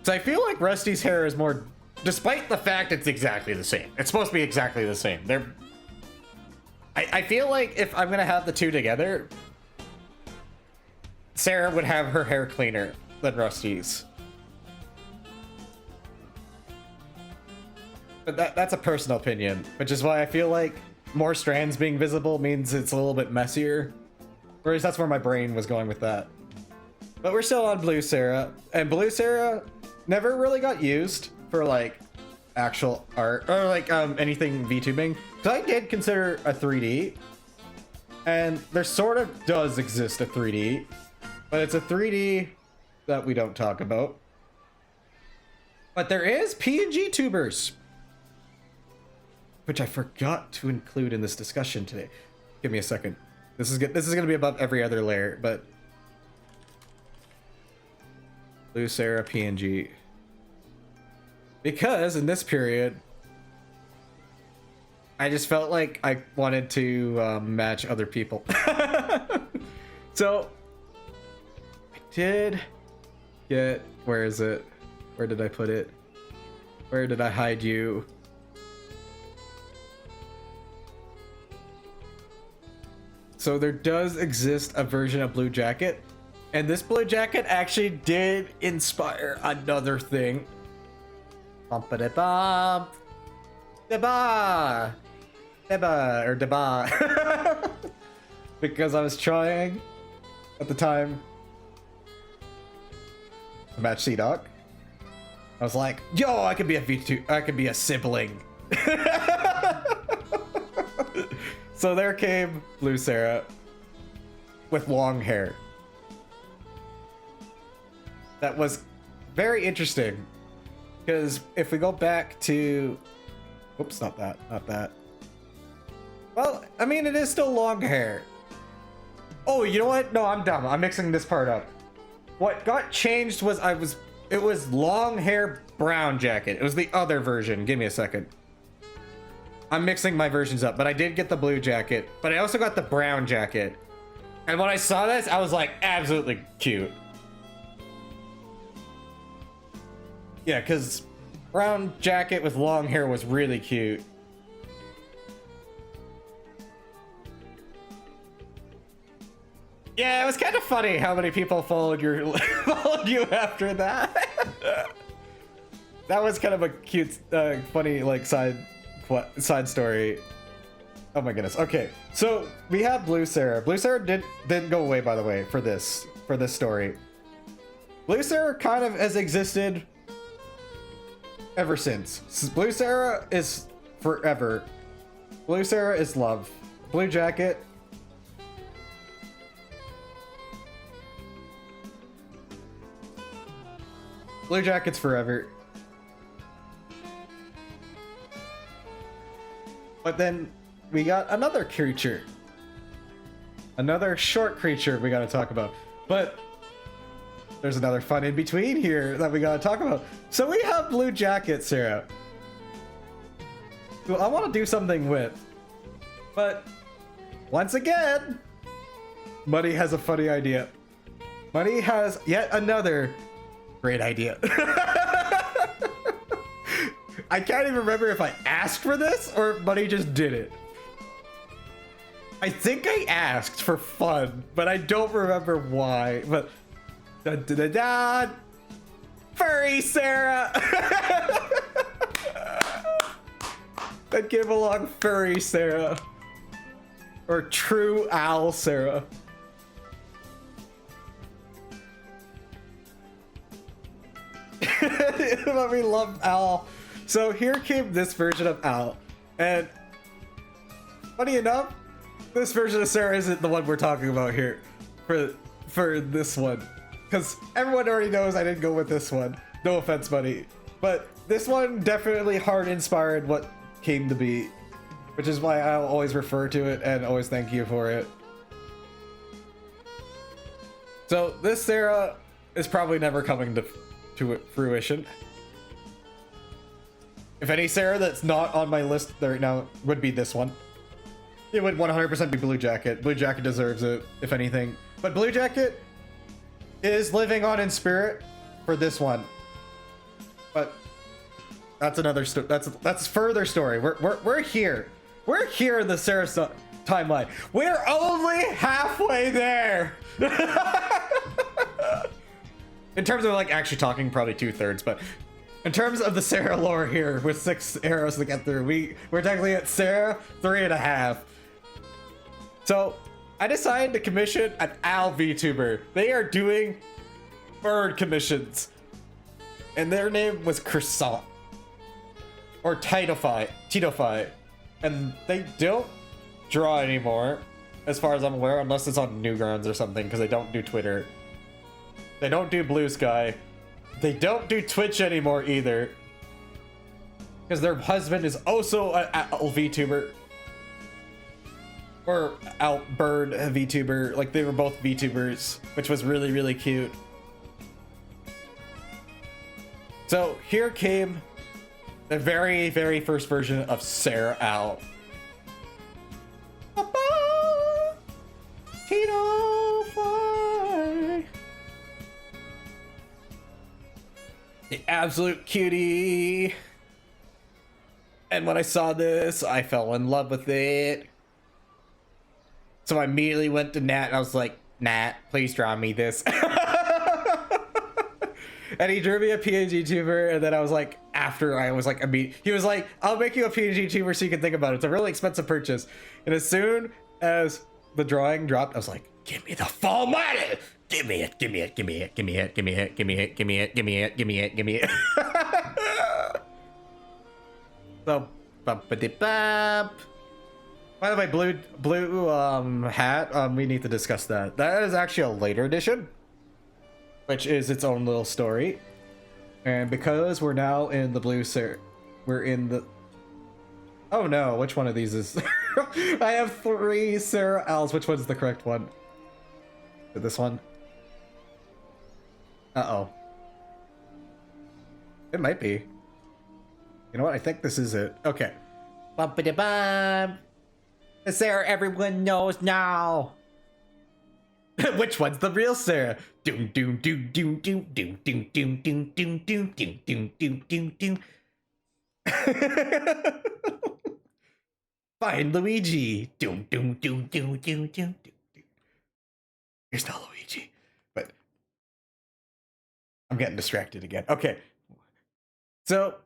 So I feel like Rusty's hair is more, despite the fact it's exactly the same. It's supposed to be exactly the same. I feel like if I'm gonna have the two together, Sarah would have her hair cleaner than Rusty's. But that's a personal opinion, which is why I feel like more strands being visible means it's a little bit messier. Or at least that's where my brain was going with that. But we're still on Blue Sarah, and Blue Sarah never really got used for like actual art or like anything VTubing. Because I did consider a 3D, and there sort of does exist a 3D, but it's a 3D that we don't talk about. But there is PNG tubers, which I forgot to include in this discussion today. Give me a second. This is good. This is going to be above every other layer, but Blue Sarah PNG. Because in this period, I just felt like I wanted to match other people. So I did get, where is it? Where did I put it? Where did I hide you? So there does exist a version of Blue Jacket, and this Blue Jacket actually did inspire another thing. Bump-a-da-bump. Deba! Deba, or Deba. Because I was trying, at the time, to match C-Doc. I was like, yo, I could be a V2, I could be a sibling. So there came Blue Sarah with long hair. That was very interesting, because if we go back to, oops, not that, not that. Well, I mean, it is still long hair. Oh, you know what? No, I'm dumb. I'm mixing this part up. What got changed was it was long hair brown jacket. It was the other version. Give me a second. I'm mixing my versions up, but I did get the blue jacket, but I also got the brown jacket. And when I saw this, I was like, absolutely cute. Yeah, because brown jacket with long hair was really cute. Yeah, it was kind of funny how many people followed followed you after that. That was kind of a cute, funny like side story. Oh my goodness. Okay, so we have Blue Sarah. Blue Sarah didn't go away, by the way, for this story. Blue Sarah kind of has existed ever since. Blue Sarah is forever. Blue Sarah is love. Blue Jacket. Blue Jacket's forever. But then we got another creature. Another short creature we gotta talk about. But there's another fun in between here that we gotta talk about. So we have Blue Jacket Sarah, who I want to do something with. But once again, Money has a funny idea. Money has yet another great idea. I can't even remember if I asked for this or if Money just did it. I think I asked for fun, but I don't remember why. But da da da da, Furry Sarah. That came along, Furry Sarah, or True Owl Sarah. But we love Owl. So here came this version of Owl, and funny enough, this version of Sarah isn't the one we're talking about here for this one, because everyone already knows I didn't go with this one. No offense, buddy, but this one definitely hard inspired what came to be, which is why I'll always refer to it and always thank you for it. So this Sarah is probably never coming to fruition. If any Sarah that's not on my list right now would be this one. It would 100% be Blue Jacket. Blue Jacket deserves it, if anything. But Blue Jacket is living on in spirit for this one. But that's another story. That's further story. We're here. We're here in the Sarah timeline. We're only halfway there. In terms of like actually talking, probably 2/3, but in terms of the Sarah lore here, with 6 arrows to get through, we're technically at Sarah 3.5. So I decided to commission an owl VTuber. They are doing bird commissions, and their name was Croissant or Titofy, and they don't draw anymore, as far as I'm aware, unless it's on Newgrounds or something, because they don't do Twitter. They don't do Blue Sky. They don't do Twitch anymore either, because their husband is also an owl VTuber. Or Outbird VTuber. Like, they were both VTubers, which was really, really cute. So here came the very, very first version of Sarah Owl. The absolute cutie. And when I saw this, I fell in love with it. So I immediately went to Nat and I was like, Nat, please draw me this. And he drew me a PNG tuber, and then I was like, after I was like, he was like, I'll make you a PNG tuber so you can think about it. It's a really expensive purchase. And as soon as the drawing dropped, I was like, give me the full money. Give me it, give me it, give me it, give me it, give me it, give me it, give me it, give me it, give me it, give me it. So, bump-a-dip-bop. By the way, blue hat, we need to discuss that. That is actually a later edition, which is its own little story. And because we're now in the blue we're in the... Oh no, which one of these is... I have 3 Sarah Owls. Which one's the correct one? Is it this one? Uh-oh. It might be. You know what? I think this is it. Okay. Bum-ba-da-bum. The Sarah everyone knows now. Which one's the real Sarah? Doom doom doom doom doom doom doom doom doom doom doom doom doom doom doom. Find Luigi. Doom doom doom doom doom doom. Here's not Luigi. But I'm getting distracted again. Okay. So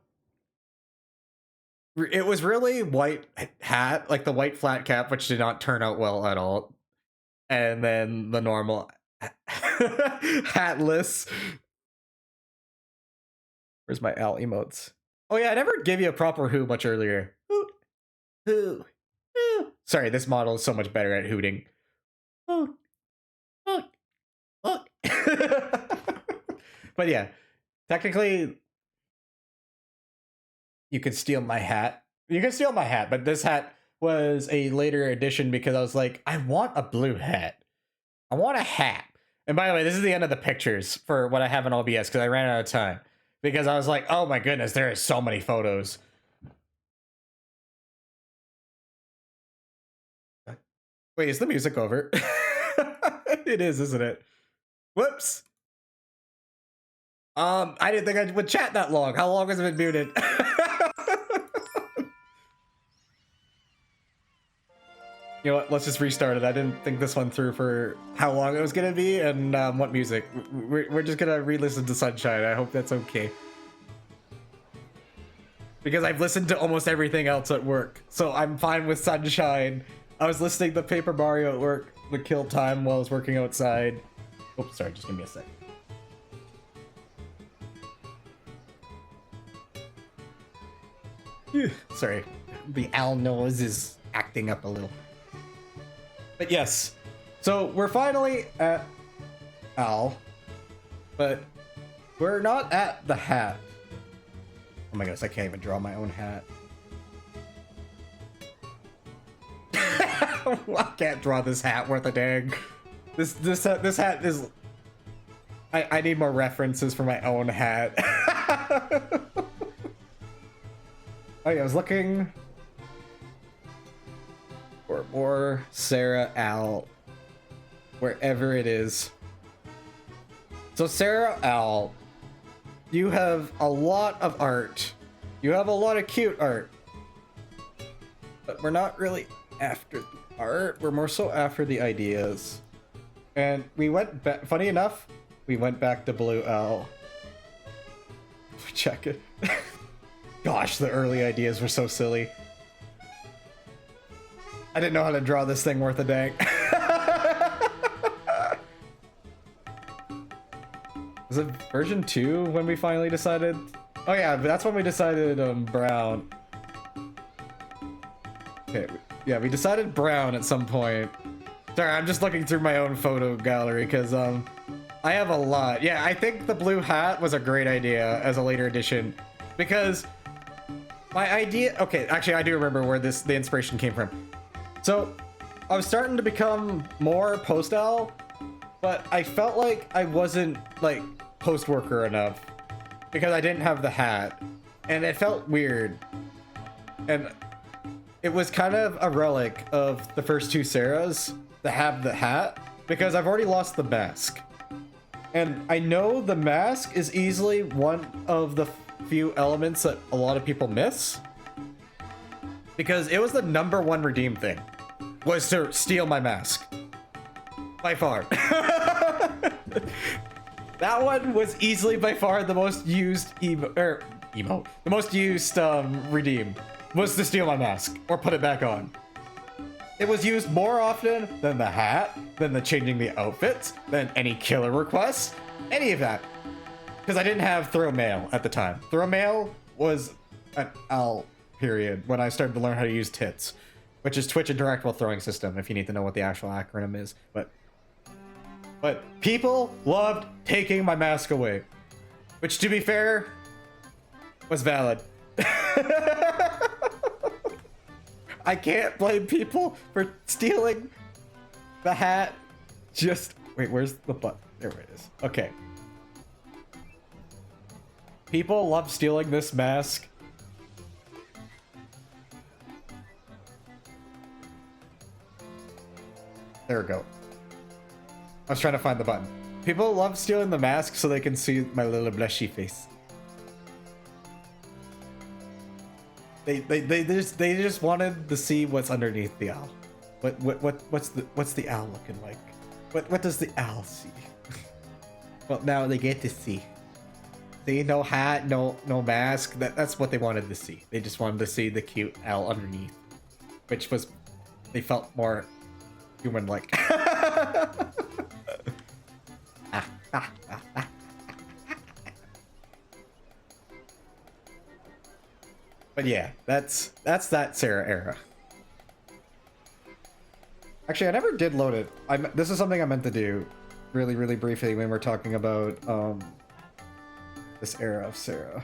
it was really white hat, like the white flat cap, which did not turn out well at all. And then the normal hatless. Where's my Al emotes? Oh yeah, I never gave you a proper who much earlier. Who. Sorry, this model is so much better at hooting. But yeah, technically, you could steal my hat. You can steal my hat, but this hat was a later addition because I was like, I want a blue hat. I want a hat. And by the way, this is the end of the pictures for what I have in OBS because I ran out of time. Because I was like, oh my goodness, there are so many photos. Wait, is the music over? It is, isn't it? Whoops. I didn't think I would chat that long. How long has it been muted? You know what? Let's just restart it. I didn't think this one through for how long it was gonna be and what music. We're just gonna re-listen to Sunshine. I hope that's okay. Because I've listened to almost everything else at work, so I'm fine with Sunshine. I was listening to Paper Mario at work to kill time while I was working outside. Oops, sorry, just give me a sec. Sorry, the owl nose is acting up a little. But yes, so we're finally at Al, but we're not at the hat. Oh my gosh, I can't even draw my own hat. I can't draw this hat worth a dang. This hat is. I need more references for my own hat. Oh yeah, I was looking for more Sarah Al wherever it is. So Sarah Al, you have a lot of art. You have a lot of cute art. But we're not really after the art. We're more so after the ideas. And we went back, funny enough, we went back to Blue Al. Check it. Gosh, the early ideas were so silly. I didn't know how to draw this thing worth a dang. Was it version 2 when we finally decided? Oh yeah, that's when we decided brown. Okay, yeah, we decided brown at some point. Sorry, I'm just looking through my own photo gallery because I have a lot. Yeah, I think the blue hat was a great idea as a later addition because my idea, okay, actually I do remember where the inspiration came from. So I was starting to become more post-Al, but I felt like I wasn't like post-worker enough because I didn't have the hat and it felt weird. And it was kind of a relic of the first two Sarahs to have the hat because I've already lost the mask. And I know the mask is easily one of the few elements that a lot of people miss because it was the #1 redeem thing was to steal my mask by far. That one was easily by far the most used the most used redeem was to steal my mask or put it back on. It was used more often than the hat, than the changing the outfits, than any killer requests, any of that. Because I didn't have throw mail at the time. Throw mail was an Al period when I started to learn how to use TITS, which is Twitch Interactable Throwing System, if you need to know what the actual acronym is. But people loved taking my mask away, which to be fair, was valid. I can't blame people for stealing the hat. Just wait, where's the button? There it is. Okay. People love stealing this mask. There we go. I was trying to find the button. People love stealing the mask so they can see my little blushy face. They just wanted to see what's underneath the owl. What's the owl looking like? What does the owl see? Well, now they get to see. See, no hat, no mask. That's what they wanted to see. They just wanted to see the cute owl underneath, which was, they felt more human-like. But yeah, that's that Sarah era. Actually, I never did load it. This is something I meant to do really briefly when we're talking about this era of Sarah.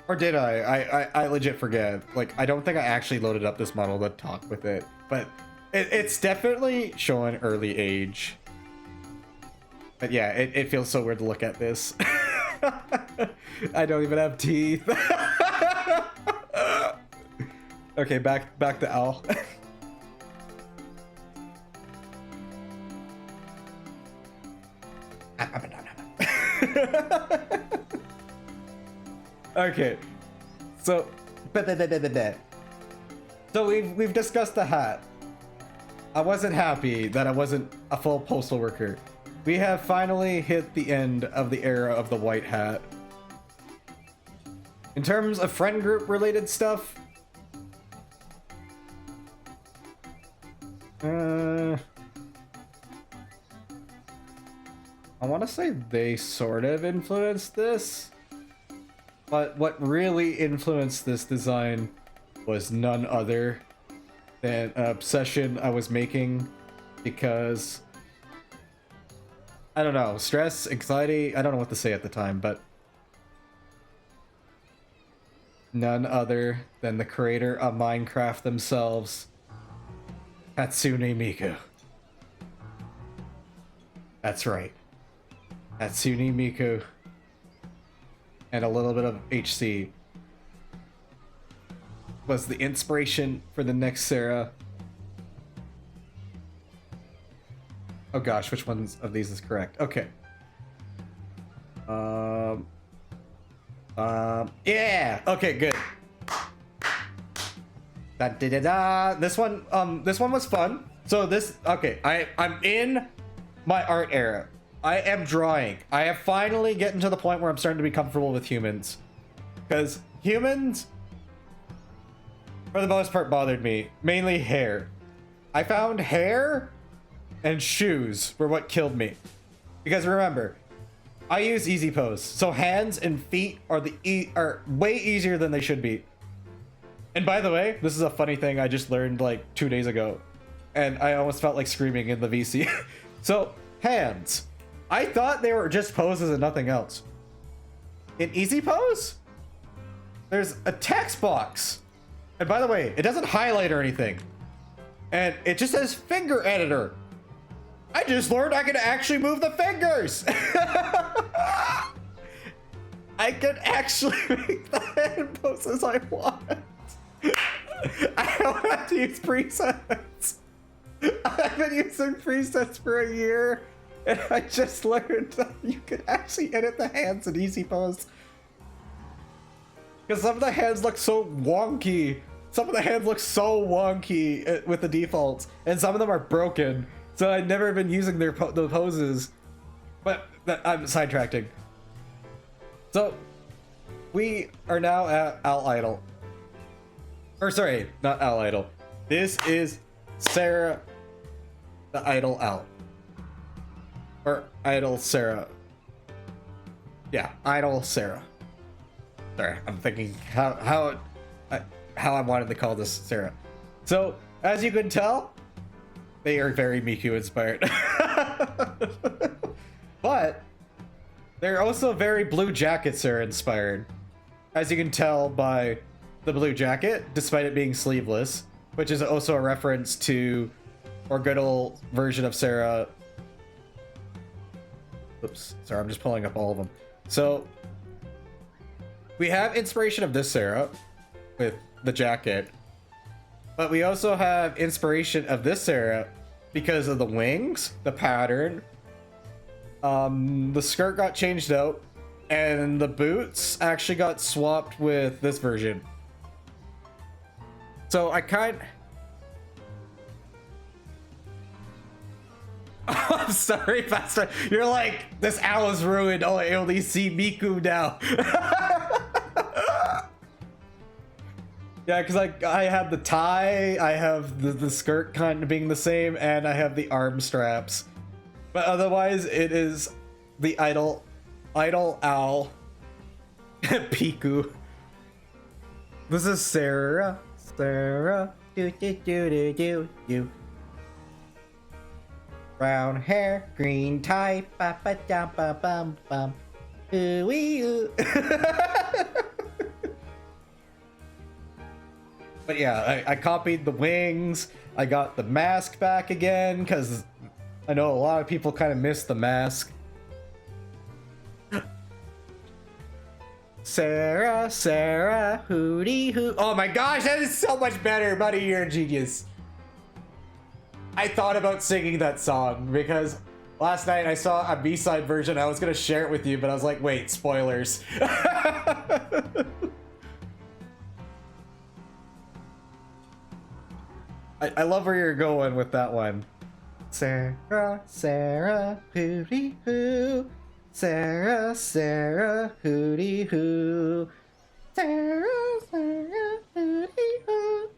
Or did I legit forget. Like, I don't think I actually loaded up this model to talk with it, but it's definitely showing early age. But yeah, it feels so weird to look at this. I don't even have teeth. Okay, back to Owl. Okay, so we've discussed the hat. I wasn't happy that I wasn't a full postal worker. We have finally hit the end of the era of the white hat. In terms of friend group related stuff, I want to say they sort of influenced this, but what really influenced this design was none other than an obsession I was making because, I don't know, stress, anxiety, I don't know what to say at the time, but none other than the creator of Minecraft themselves, Hatsune Miku. That's right. Hatsune Miku and a little bit of HC was the inspiration for the next Sarah. Oh gosh, which ones of these is correct? Okay. Yeah. Okay, good. Da, da, da, da. This one was fun. So this, okay, I'm in my art era. I am drawing. I have finally gotten to the point where I'm starting to be comfortable with humans. Because humans, for the most part, bothered me. Mainly hair. I found hair and shoes were what killed me. Because remember, I use easy pose. So hands and feet are are way easier than they should be. And by the way, this is a funny thing I just learned like 2 days ago. And I almost felt like screaming in the VC. So, hands. I thought they were just poses and nothing else. In easy pose, there's a text box. And by the way, it doesn't highlight or anything. And it just says finger editor. I just learned I can actually move the fingers. I can actually make the hand poses I want. I don't have to use presets. I've been using presets for a year, and I just learned that you can actually edit the hands in easy pose. Because some of the hands look so wonky. Some of the hands look so wonky with the defaults, and some of them are broken. So I've never been using the poses. But I'm sidetracking. So we are now at Owl Idol. Or sorry, not Owl Idol. This is Sarah, the Idol Owl. Or Idol Sarah. Yeah, Idol Sarah. Sorry, I'm thinking how I wanted to call this Sarah. So, as you can tell, they are very Miku inspired. But they're also very Blue Jacket Sarah inspired. As you can tell by the blue jacket, despite it being sleeveless, which is also a reference to our good old version of Sarah. Oops, sorry, I'm just pulling up all of them. So we have inspiration of this Sarah with the jacket, but we also have inspiration of this Sarah because of the wings, the pattern. The skirt got changed out, and the boots actually got swapped with this version. So I'm sorry, Pastor. You're like, this owl is ruined. Oh, I only see Miku now. Yeah, because I have the tie, I have the skirt kind of being the same, and I have the arm straps. But otherwise, it is the idle owl. Piku. This is Sarah. Sarah. Do do do do do do. Brown hair, green tie, ba ba da ba bum bum. Ooh wee ooh. But yeah, I copied the wings. I got the mask back again because I know a lot of people kind of miss the mask. Sarah, Sarah, hootie hoo. Oh my gosh, that is so much better, buddy. You're a genius. I thought about singing that song because last night I saw a B-side version. I was gonna share it with you, but I was like, wait, spoilers. I love where you're going with that one. Sarah, Sarah, hootie hoo. Sarah, Sarah, hootie hoo. Sarah, Sarah, hootie hoo.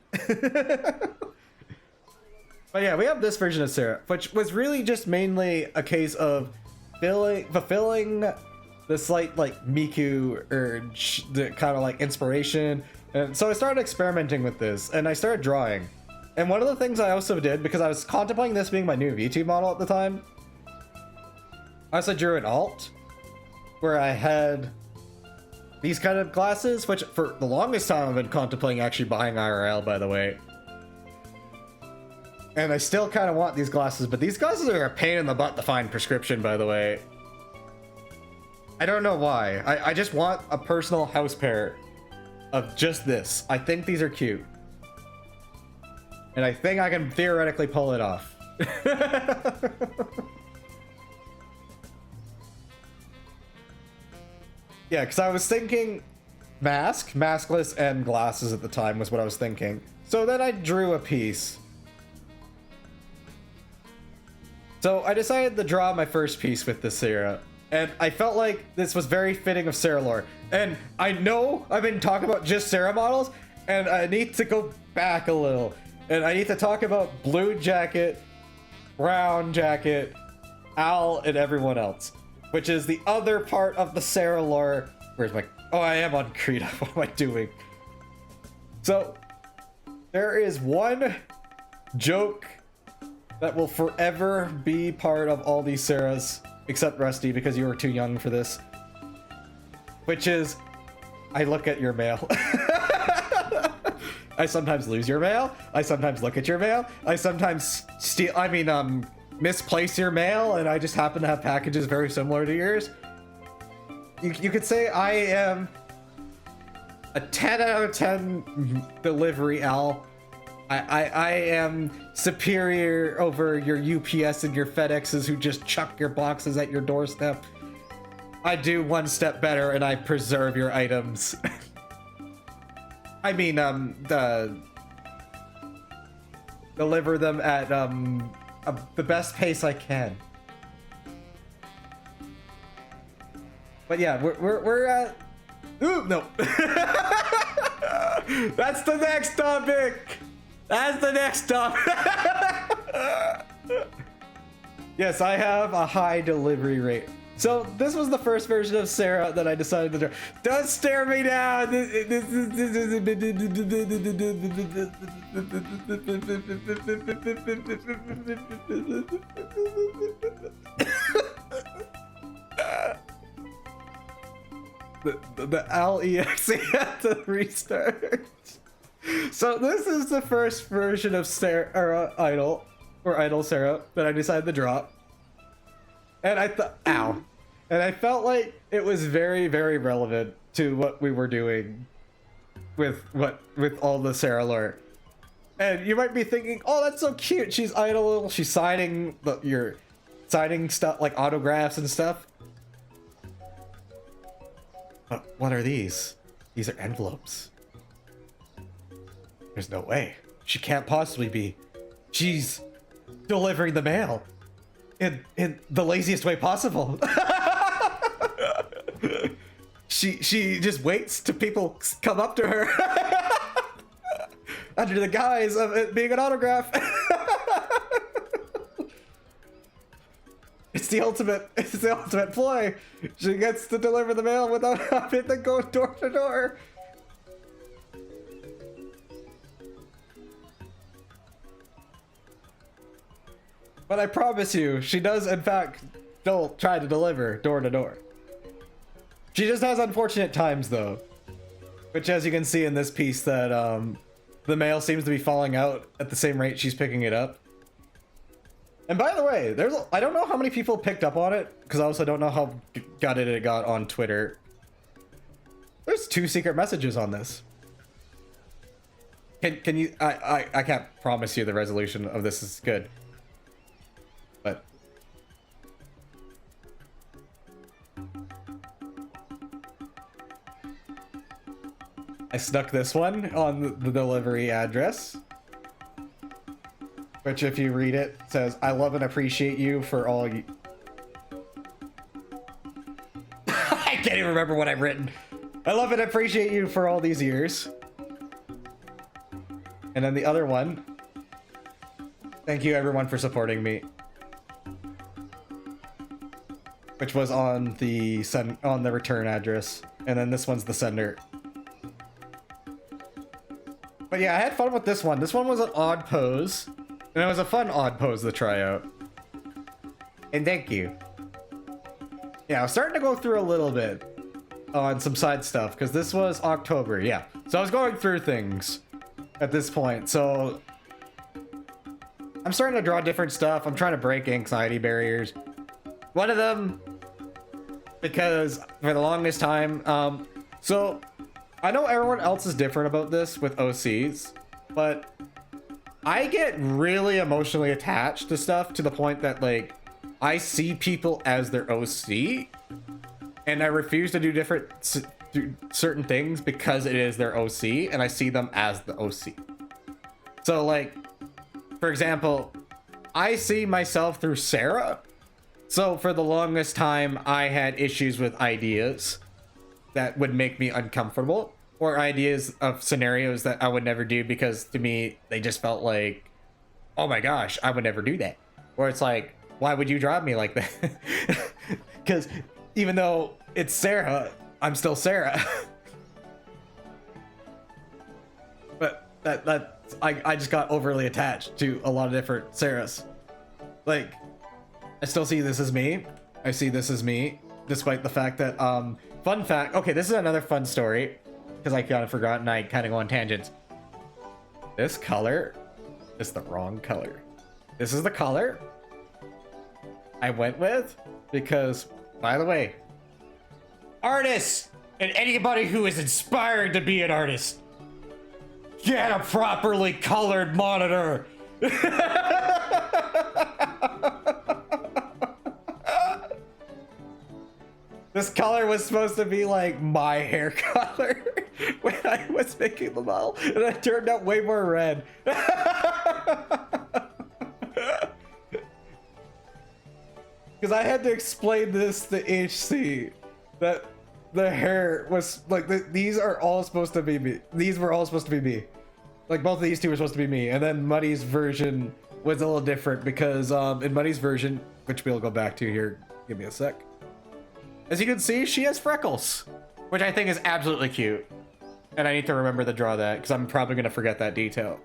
But yeah, we have this version of Sarah, which was really just mainly a case of fulfilling the slight like Miku urge, the kind of like inspiration. And so I started experimenting with this, and I started drawing. And one of the things I also did, because I was contemplating this being my new VTube model at the time, I also drew an alt where I had these kind of glasses, which for the longest time I've been contemplating actually buying IRL, by the way. And I still kind of want these glasses, but these glasses are a pain in the butt to find prescription, by the way. I don't know why. I just want a personal house pair of just this. I think these are cute. And I think I can theoretically pull it off. Yeah, because I was thinking mask, maskless, and glasses at the time was what I was thinking. So then I drew a piece. So I decided to draw my first piece with this Sarah. And I felt like this was very fitting of Sarah lore. And I know I've been talking about just Sarah models, and I need to go back a little. And I need to talk about Blue Jacket, Brown Jacket, Owl, and everyone else. Which is the other part of the Sarah lore. Where's my... Oh, I am on Krita. What am I doing? So, there is one joke that will forever be part of all these Sarahs. Except Rusty, because you were too young for this. Which is, I look at your mail. I sometimes lose your mail. I sometimes look at your mail. I sometimes misplace your mail, and I just happen to have packages very similar to yours. You could say I am a 10 out of 10 delivery owl. I am superior over your UPS and your FedExes who just chuck your boxes at your doorstep. I do one step better, and I preserve your items. I mean, deliver them at the best pace I can. But yeah, we're at... Ooh, no. That's the next topic. That's the next topic. Yes, I have a high delivery rate. So this was the first version of Sarah that I decided to draw. Don't stare me down. The LEXE had to restart. So this is the first version of Sarah Idol Sarah that I decided to drop. And I thought, ow. And I felt like it was very, very relevant to what we were doing with all the Sarah lore. And you might be thinking, oh, that's so cute. She's Idol. She's signing stuff like autographs and stuff. But what are these? These are envelopes. There's no way. She can't possibly be. She's delivering the mail. in the laziest way possible. She just waits till people come up to her under the guise of it being an autograph. It's the ultimate ploy. She gets to deliver the mail without having to go door to door. But I promise you, she does in fact still try to deliver door to door. She just has unfortunate times though. Which, as you can see in this piece, that the mail seems to be falling out at the same rate she's picking it up. And by the way, I don't know how many people picked up on it, because I also don't know how gutted it got on Twitter. There's 2 secret messages on this. Can you? I can't promise you the resolution of this is good, but I snuck this one on the delivery address, which, if you read it, says, "I love and appreciate you for all you..." I can't even remember what I've written. "I love and appreciate you for all these years." And then the other one, "Thank you everyone for supporting me," which was on the return address. And then this one's the sender. But yeah, I had fun with this one. This one was an odd pose. And it was a fun odd pose to try out. And thank you. Yeah, I was starting to go through a little bit on some side stuff, because this was October, yeah. So I was going through things at this point. So I'm starting to draw different stuff. I'm trying to break anxiety barriers. One of them, because for the longest time, so I know everyone else is different about this with OCs, but I get really emotionally attached to stuff to the point that, like, I see people as their OC, and I refuse to do certain things because it is their OC, and I see them as the OC. So, like, for example, I see myself through Sarah. So for the longest time, I had issues with ideas that would make me uncomfortable, or ideas of scenarios that I would never do, because to me they just felt like, oh my gosh, I would never do that. Or it's like, why would you drive me like that? Because even though it's Sarah, I'm still Sarah. But I just got overly attached to a lot of different Sarahs. Like, I still see this as me. I see this as me, despite the fact that, fun fact, okay, this is another fun story, because I kind of forgot and I kind of go on tangents. This color is the wrong color. This is the color I went with, because, by the way, artists and anybody who is inspired to be an artist, get a properly colored monitor. This color was supposed to be like my hair color when I was making the model, and it turned out way more red. Because I had to explain this to HC, that the hair was like, these are all supposed to be me. These were all supposed to be me. Like, both of these two were supposed to be me. And then Muddy's version was a little different, because in Muddy's version, which we'll go back to here, give me a sec. As you can see, she has freckles, which I think is absolutely cute. And I need to remember to draw that, because I'm probably going to forget that detail.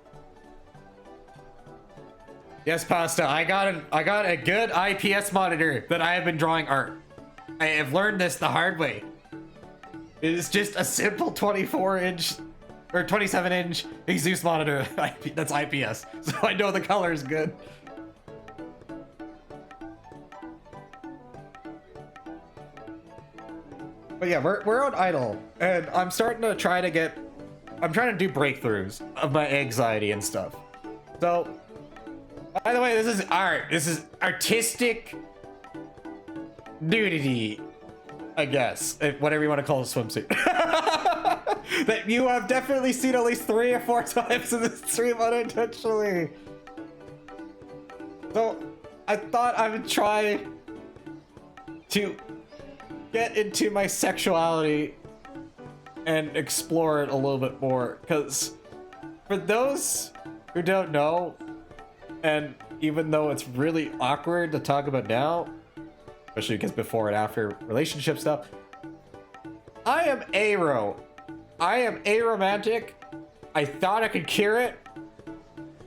Yes, Pasta, I got a good IPS monitor that I have been drawing art. I have learned this the hard way. It is just a simple 24-inch or 27-inch Asus monitor that's IPS, so I know the color is good. But yeah, we're on Idle, and I'm starting to try to get, I'm trying to do breakthroughs of my anxiety and stuff. So, by the way, this is art. This is artistic nudity, I guess, whatever you want to call a swimsuit. That you have definitely seen at least 3 or 4 times in this stream unintentionally. So, I thought I would try to get into my sexuality and explore it a little bit more, because for those who don't know, and even though it's really awkward to talk about now, especially because before and after relationship stuff, I am aro. I am aromantic. I thought I could cure it.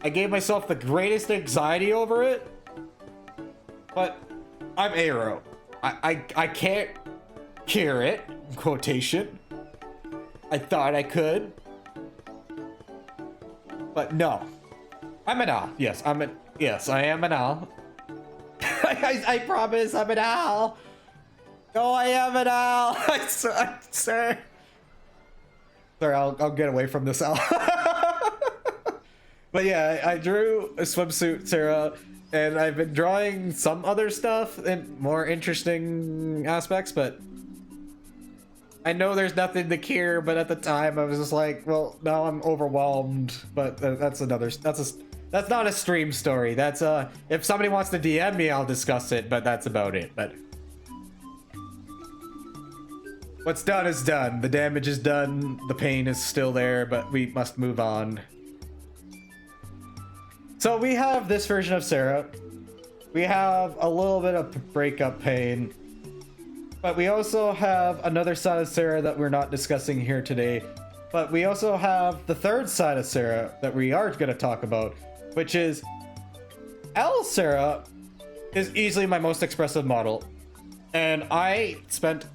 I gave myself the greatest anxiety over it, but I'm aro. I can't cure it, quotation. I thought I could, but no. I'm an owl. Yes, yes, I am an owl. I promise I'm an owl. Oh, I am an owl. Sorry. Sorry, I'll get away from this owl. But yeah, I drew a swimsuit, Sarah, and I've been drawing some other stuff and more interesting aspects, but I know there's nothing to cure, but at the time I was just like, well, now I'm overwhelmed, but that's not a stream story. That's if somebody wants to DM me, I'll discuss it, but that's about it. But what's done is done. The damage is done. The pain is still there, but we must move on. So we have this version of Sarah. We have a little bit of breakup pain, but we also have another side of Sarah that we're not discussing here today. But we also have the third side of Sarah that we are going to talk about, which is L Sarah is easily my most expressive model, and I spent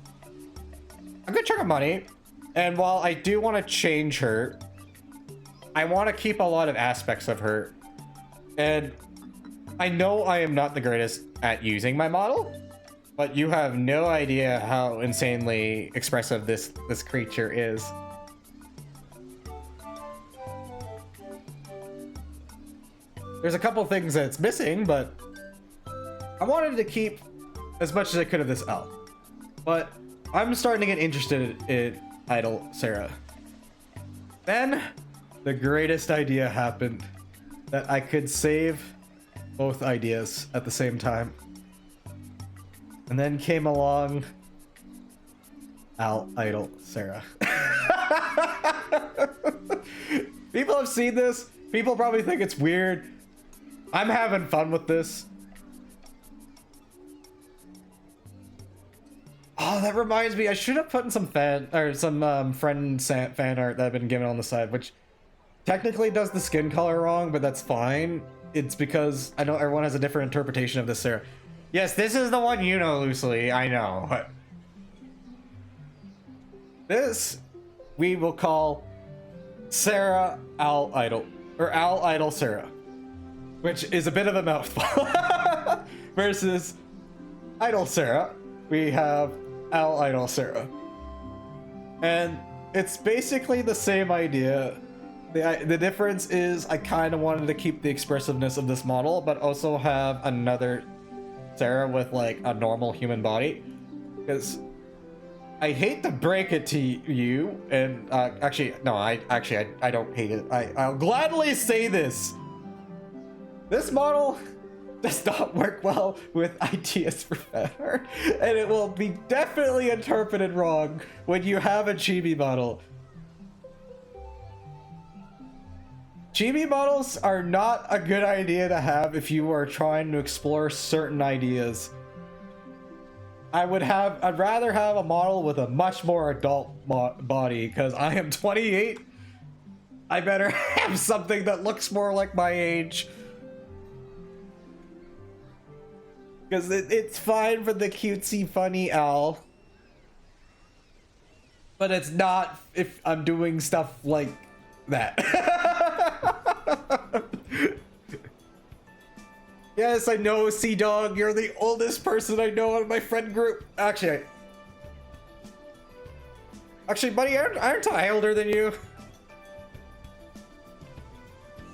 a good chunk of money, and while I do want to change her, I want to keep a lot of aspects of her. And I know I am not the greatest at using my model, but you have no idea how insanely expressive this creature is. There's a couple things that's missing, but I wanted to keep as much as I could of this L. But I'm starting to get interested in Idol Sarah. Then the greatest idea happened, that I could save both ideas at the same time. And then came along Idol Sarah. People have seen this. People probably think it's weird. I'm having fun with this. Oh, that reminds me. I should have put in some friend fan art that I've been given on the side, which technically does the skin color wrong, but that's fine. It's because I know everyone has a different interpretation of this Sarah. Yes, this is the one you know, Loosely. I know. This we will call Sarah Al Idol, or Al Idol Sarah, which is a bit of a mouthful. Versus Idol Sarah, we have Al Idol Sarah. And it's basically the same idea. The difference is I kind of wanted to keep the expressiveness of this model, but also have another Sarah with like a normal human body. Because I hate to break it to you, and actually I don't hate it. I'll gladly say this. This model does not work well with ideas for fan art, and it will be definitely interpreted wrong when you have a chibi model. Chibi models are not a good idea to have if you are trying to explore certain ideas. I'd rather have a model with a much more adult body, because I am 28. I better have something that looks more like my age. Because it's fine for the cutesy funny owl, but it's not if I'm doing stuff like that. Yes, I know, Sea Dog, you're the oldest person I know in my friend group. Actually, buddy, aren't I older than you?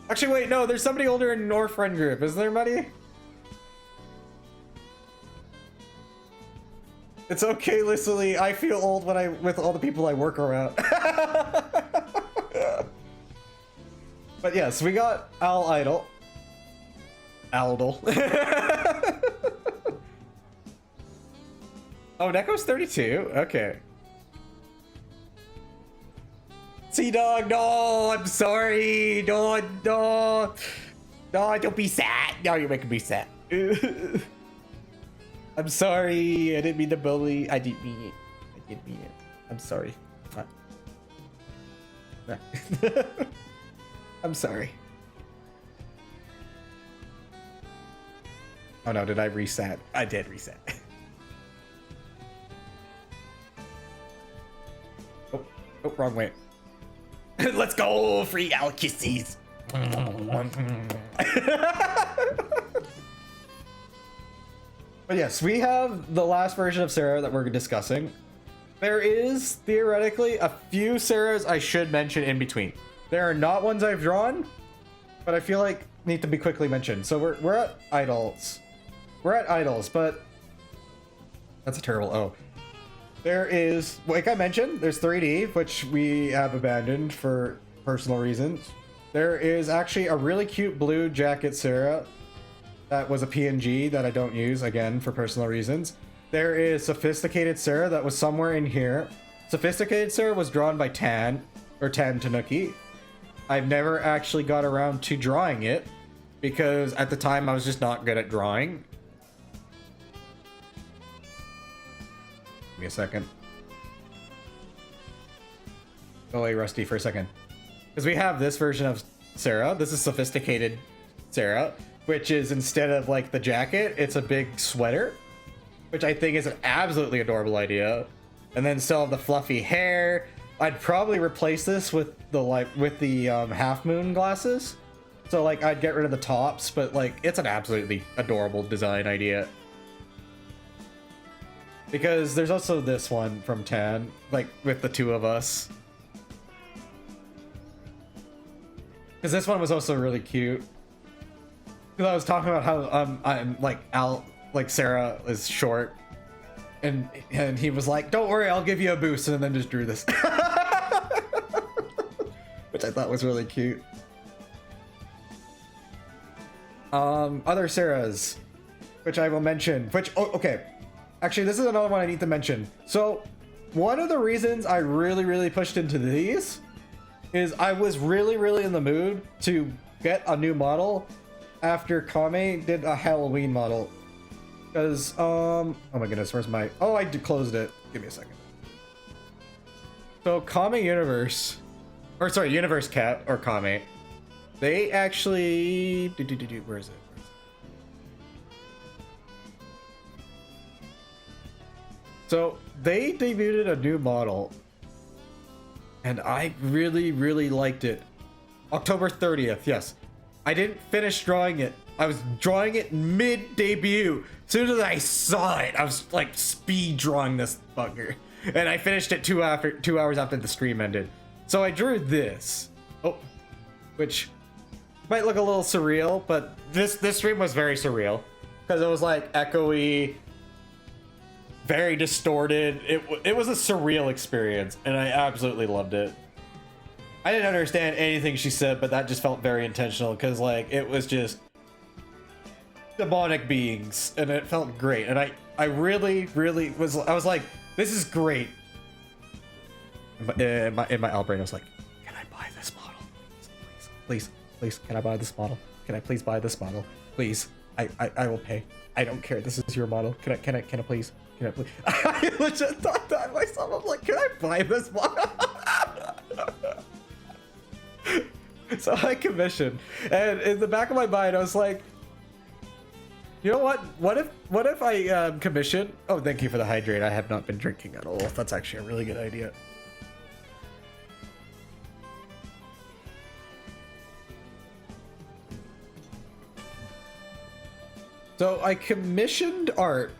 Actually, wait, no, there's somebody older in your friend group, isn't there, buddy? It's okay, Lissily. I feel old with all the people I work around. But yes, we got Al Idol. Aldol. Oh, Neko's 32? Okay. Sea Dog, no, I'm sorry. No, no. No, don't be sad. No, you're making me sad. I'm sorry. I didn't mean to bully. I didn't mean it. I didn't mean it. I'm sorry. I'm sorry. Oh no, did I reset? I did reset. Oh, wrong way. Let's go, free Alkissies. But yes, we have the last version of Sarah that we're discussing. There is theoretically a few Sarahs I should mention in between. There are not ones I've drawn, but I feel like need to be quickly mentioned. So we're at idols. We're at idols, but that's a terrible O. There is, like I mentioned, there's 3D, which we have abandoned for personal reasons. There is actually a really cute blue jacket Sarah that was a PNG that I don't use, again, for personal reasons. There is Sophisticated Sarah that was somewhere in here. Sophisticated Sarah was drawn by Tan, or Tan Tanuki. I've never actually got around to drawing it because at the time I was just not good at drawing. Give me a second. Go away, Rusty, for a second. Because we have this version of Sarah. This is Sophisticated Sarah, which is instead of like the jacket, it's a big sweater, which I think is an absolutely adorable idea. And then still have the fluffy hair. I'd probably replace this with the half moon glasses. So like I'd get rid of the tops, but like it's an absolutely adorable design idea. Because there's also this one from Tan, like with the two of us. Because this one was also really cute. Because I was talking about how I'm like Sarah is short, and he was like, "Don't worry, I'll give you a boost," and then just drew this, which I thought was really cute. Other Sarahs, which I will mention. Okay, actually, this is another one I need to mention. So, one of the reasons I really pushed into these is I was really in the mood to get a new model after Kame did a Halloween model. Because, oh my goodness, where's my... Oh, I closed it. Give me a second. So, Kame Universe... Or, sorry, Universe Cat, or Kame. They actually... Where is it? So, they debuted a new model. And I really liked it. October 30th, yes. I didn't finish drawing it. I was drawing it mid-debut. As soon as I saw it, I was like speed drawing this fucker. And I finished it 2 hours after the stream ended. So I drew this. Oh, which might look a little surreal, but this stream was very surreal. Because it was like echoey, very distorted. It was a surreal experience, and I absolutely loved it. I didn't understand anything she said, but that just felt very intentional because like it was just demonic beings, and it felt great. And I really was. I was like, this is great. In my L brain, I was like, can I buy this model? Please, can I buy this model? Can I please buy this model? Please, I will pay. I don't care. This is your model. Can I please? Can I please? I legit thought that myself. I'm like, can I buy this model? So I commissioned, and in the back of my mind, I was like, you know what? What if I commission? Oh, thank you for the hydrate. I have not been drinking at all. That's actually a really good idea. So I commissioned art,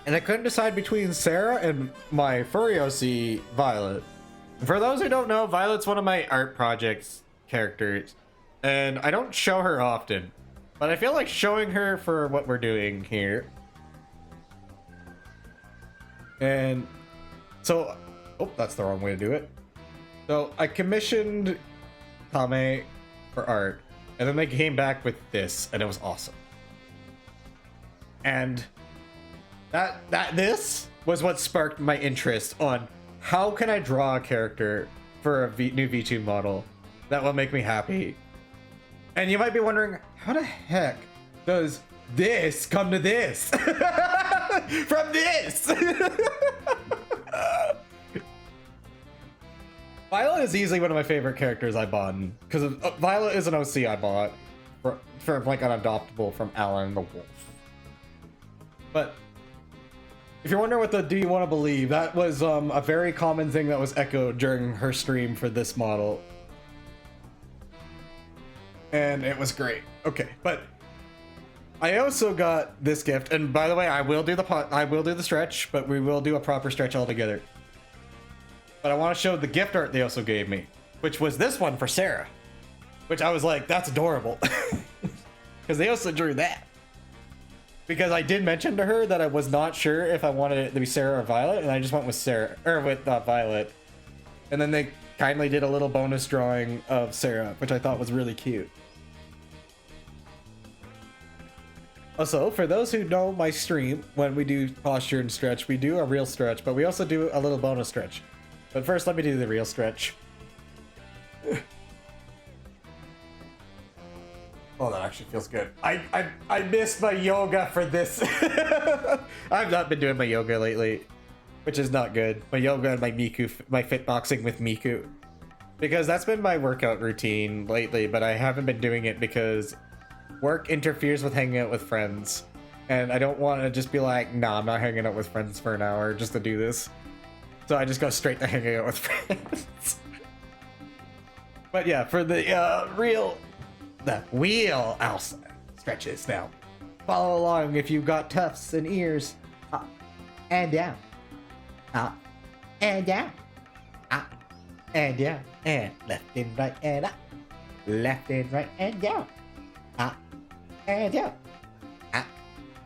and I couldn't decide between Sarah and my Furiosi Violet. And for those who don't know, Violet's one of my art projects characters, and I don't show her often, but I feel like showing her for what we're doing here. And so, oh, that's the wrong way to do it. So I commissioned Kame for art, and then they came back with this, and it was awesome. And This was what sparked my interest on how can I draw a character for a new VTube model that will make me happy. And you might be wondering, how the heck does this come to this? From this! Violet is easily one of my favorite characters I bought, because Violet is an OC I bought for like an adoptable from Alan the Wolf. But if you're wondering what the do you want to believe, that was a very common thing that was echoed during her stream for this model. And it was great. Okay, but I also got this gift, and by the way, I will do the stretch, but we will do a proper stretch altogether. But I want to show the gift art they also gave me, which was this one for Sarah, which I was like, that's adorable, because they also drew that. Because I did mention to her that I was not sure if I wanted it to be Sarah or Violet, and I just went with Sarah, or with Violet. And then they kindly did a little bonus drawing of Sarah, which I thought was really cute. Also, for those who know my stream, when we do posture and stretch, we do a real stretch, but we also do a little bonus stretch. But first, let me do the real stretch. Oh, that actually feels good. I missed my yoga for this. I've not been doing my yoga lately, which is not good. My yoga and my Miku, my fitboxing with Miku. Because that's been my workout routine lately, but I haven't been doing it because work interferes with hanging out with friends. And I don't want to just be like, nah, I'm not hanging out with friends for an hour just to do this. So I just go straight to hanging out with friends. But yeah, for the wheel stretches now. Follow along if you've got tufts and ears. Up and down. Up and down. Up and down. And left and right and up. Left and right and down. Up and down. Up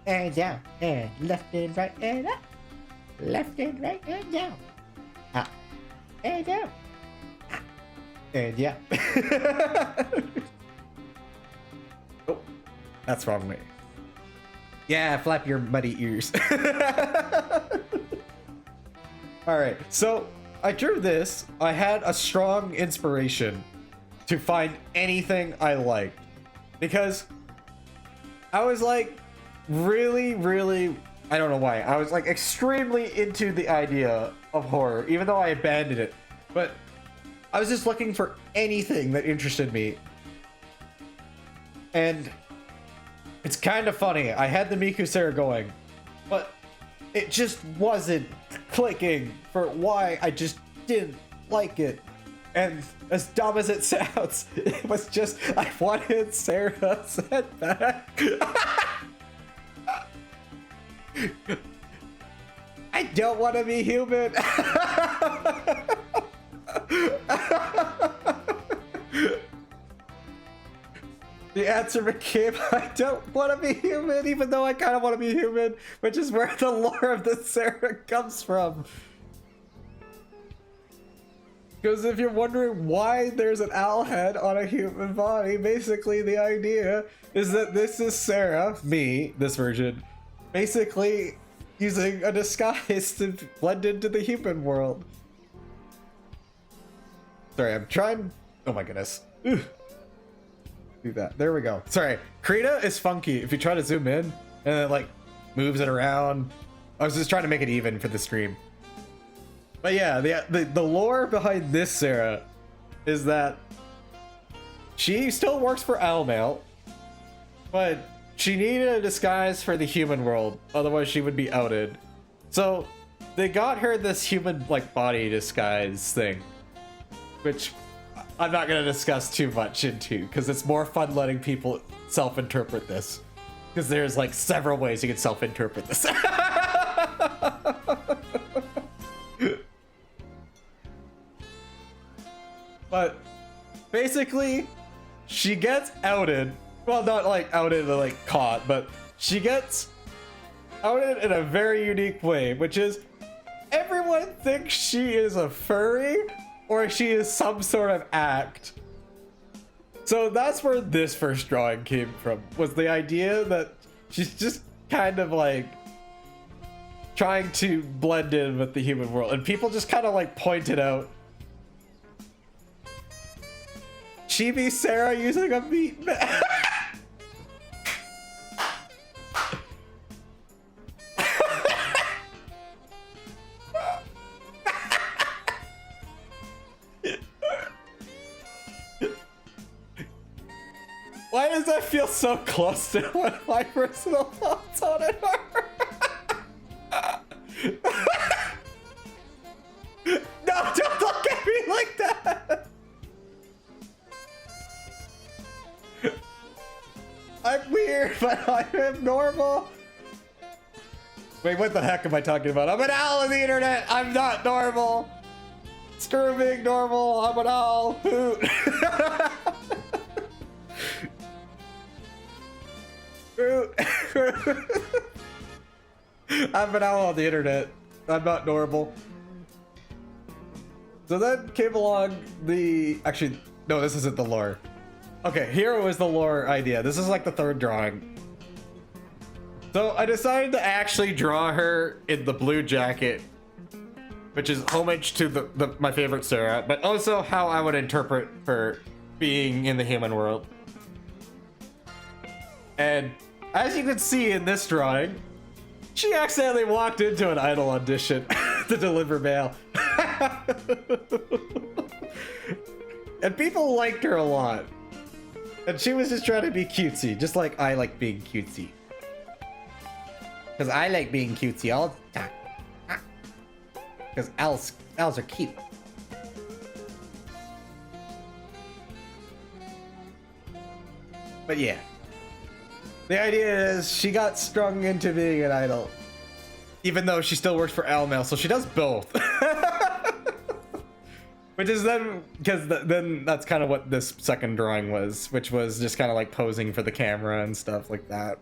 and down. And left and right and up. Left and right and down. Up and down. Up and down. Oh, that's wrong way. Yeah, flap your muddy ears. Alright, so I drew this. I had a strong inspiration to find anything I liked. Because I was like, really, I don't know why. I was like extremely into the idea of horror, even though I abandoned it. But I was just looking for anything that interested me. And it's kind of funny. I had the Miku Sarah going, but it just wasn't clicking for why I just didn't like it. And as dumb as it sounds, it was just, I wanted Sarah sent back. I don't want to be human. The answer became, I don't want to be human, even though I kind of want to be human, which is where the lore of the Sarah comes from. Because if you're wondering why there's an owl head on a human body, basically the idea is that this is Sarah, me, this version, basically using a disguise to blend into the human world. Sorry, I'm trying. Oh my goodness. Ugh. Do that. There we go. Sorry. Krita is funky if you try to zoom in and it like moves it around. I was just trying to make it even for the stream. But yeah, the lore behind this Sarah is that she still works for Owlmail, but she needed a disguise for the human world, otherwise she would be outed. So they got her this human like body disguise thing, which I'm not going to discuss too much into because it's more fun letting people self-interpret this, because there's like several ways you can self-interpret this. But basically, she gets outed. Well, not like outed or like caught, but she gets outed in a very unique way, which is everyone thinks she is a furry or she is some sort of act. So that's where this first drawing came from, was the idea that she's just kind of like trying to blend in with the human world, and people just kind of like pointed out Chibi Sarah using a meat man. Why does that feel so close to what my personal thoughts on it are? No, don't look at me like that! I'm weird, but I am normal. Wait, what the heck am I talking about? I'm an owl on the internet! I'm not normal! Screw being normal, I'm an owl! Hoot! I'm an owl on the internet. I'm not normal. So then came along the... Actually, no, this isn't the lore. Okay, here was the lore idea. This is like the third drawing. So I decided to actually draw her in the blue jacket, which is homage to my favorite Sarah, but also how I would interpret her being in the human world. And as you can see in this drawing, she accidentally walked into an idol audition to deliver mail. And people liked her a lot. And she was just trying to be cutesy, just like I like being cutesy. Because I like being cutesy all the time. Because owls are cute. But yeah. The idea is she got strung into being an idol. Even though she still works for Owl, so she does both. Which is then, because then that's kind of what this second drawing was, which was just kind of like posing for the camera and stuff like that.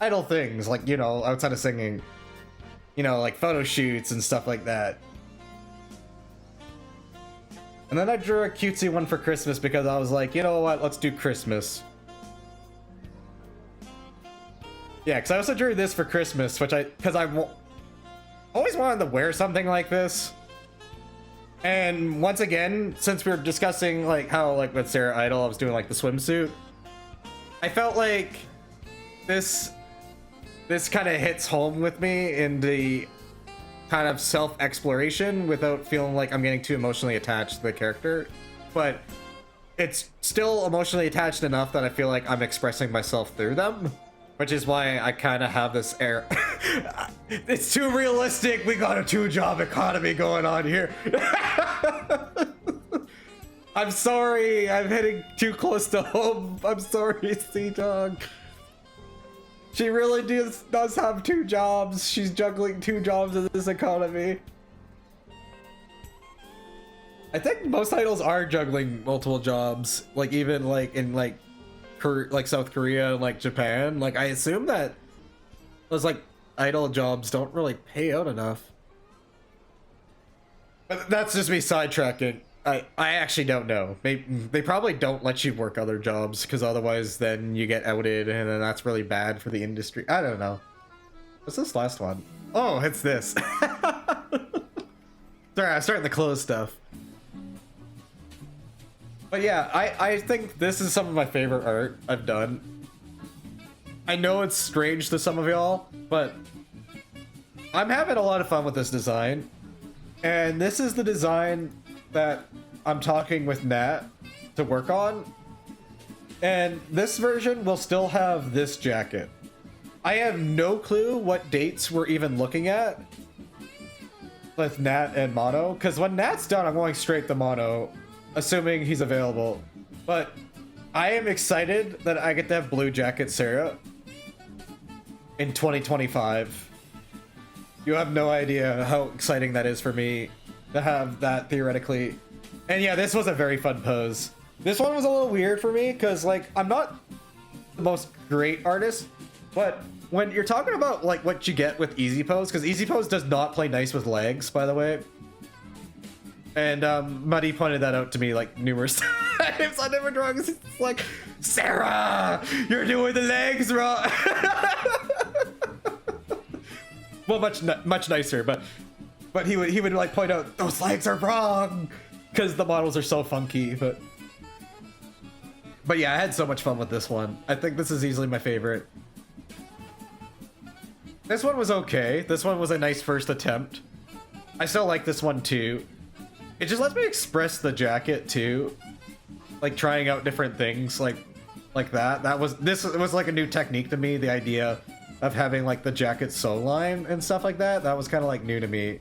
Idle things, like, you know, outside of singing. You know, like photo shoots and stuff like that. And then I drew a cutesy one for Christmas because I was like, you know what, let's do Christmas. Yeah, because I also drew this for Christmas, which because I always wanted to wear something like this. And once again, since we were discussing like how like with Sarah Idol, I was doing like the swimsuit, I felt like this kind of hits home with me in the kind of self-exploration without feeling like I'm getting too emotionally attached to the character. But it's still emotionally attached enough that I feel like I'm expressing myself through them. Which is why I kind of have this air. It's too realistic. We got a two-job economy going on here. I'm sorry. I'm hitting too close to home. I'm sorry, Sea Dog. She really does have two jobs. She's juggling two jobs in this economy. I think most idols are juggling multiple jobs. Like even like in like South Korea and like Japan. Like I assume that those like idol jobs don't really pay out enough. But that's just me sidetracking. I actually don't know. They probably don't let you work other jobs because otherwise then you get outed and then that's really bad for the industry. I don't know. What's this last one? Oh, it's this. Sorry, I'm starting to close stuff. But yeah, I think this is some of my favorite art I've done. I know it's strange to some of y'all, but I'm having a lot of fun with this design. And this is the design that I'm talking with Nat to work on. And this version will still have this jacket. I have no clue what dates we're even looking at with Nat and Mono, because when Nat's done, I'm going straight to Mono, assuming he's available. But I am excited that I get to have Blue Jacket Sarah in 2025. You have no idea how exciting that is for me to have that theoretically. And yeah, this was a very fun pose. This one was a little weird for me because like I'm not the most great artist, but when you're talking about like what you get with Easy Pose, because Easy Pose does not play nice with legs, by the way. And Muddy pointed that out to me like numerous times on different drawings. It's like, Sarah, you're doing the legs wrong. well, much nicer, but he would like point out those legs are wrong because the models are so funky. But yeah, I had so much fun with this one. I think this is easily my favorite. This one was okay. This one was a nice first attempt. I still like this one too. It just lets me express the jacket too, like trying out different things like that. This was like a new technique to me. The idea of having like the jacket sew line and stuff like that. That was kind of like new to me.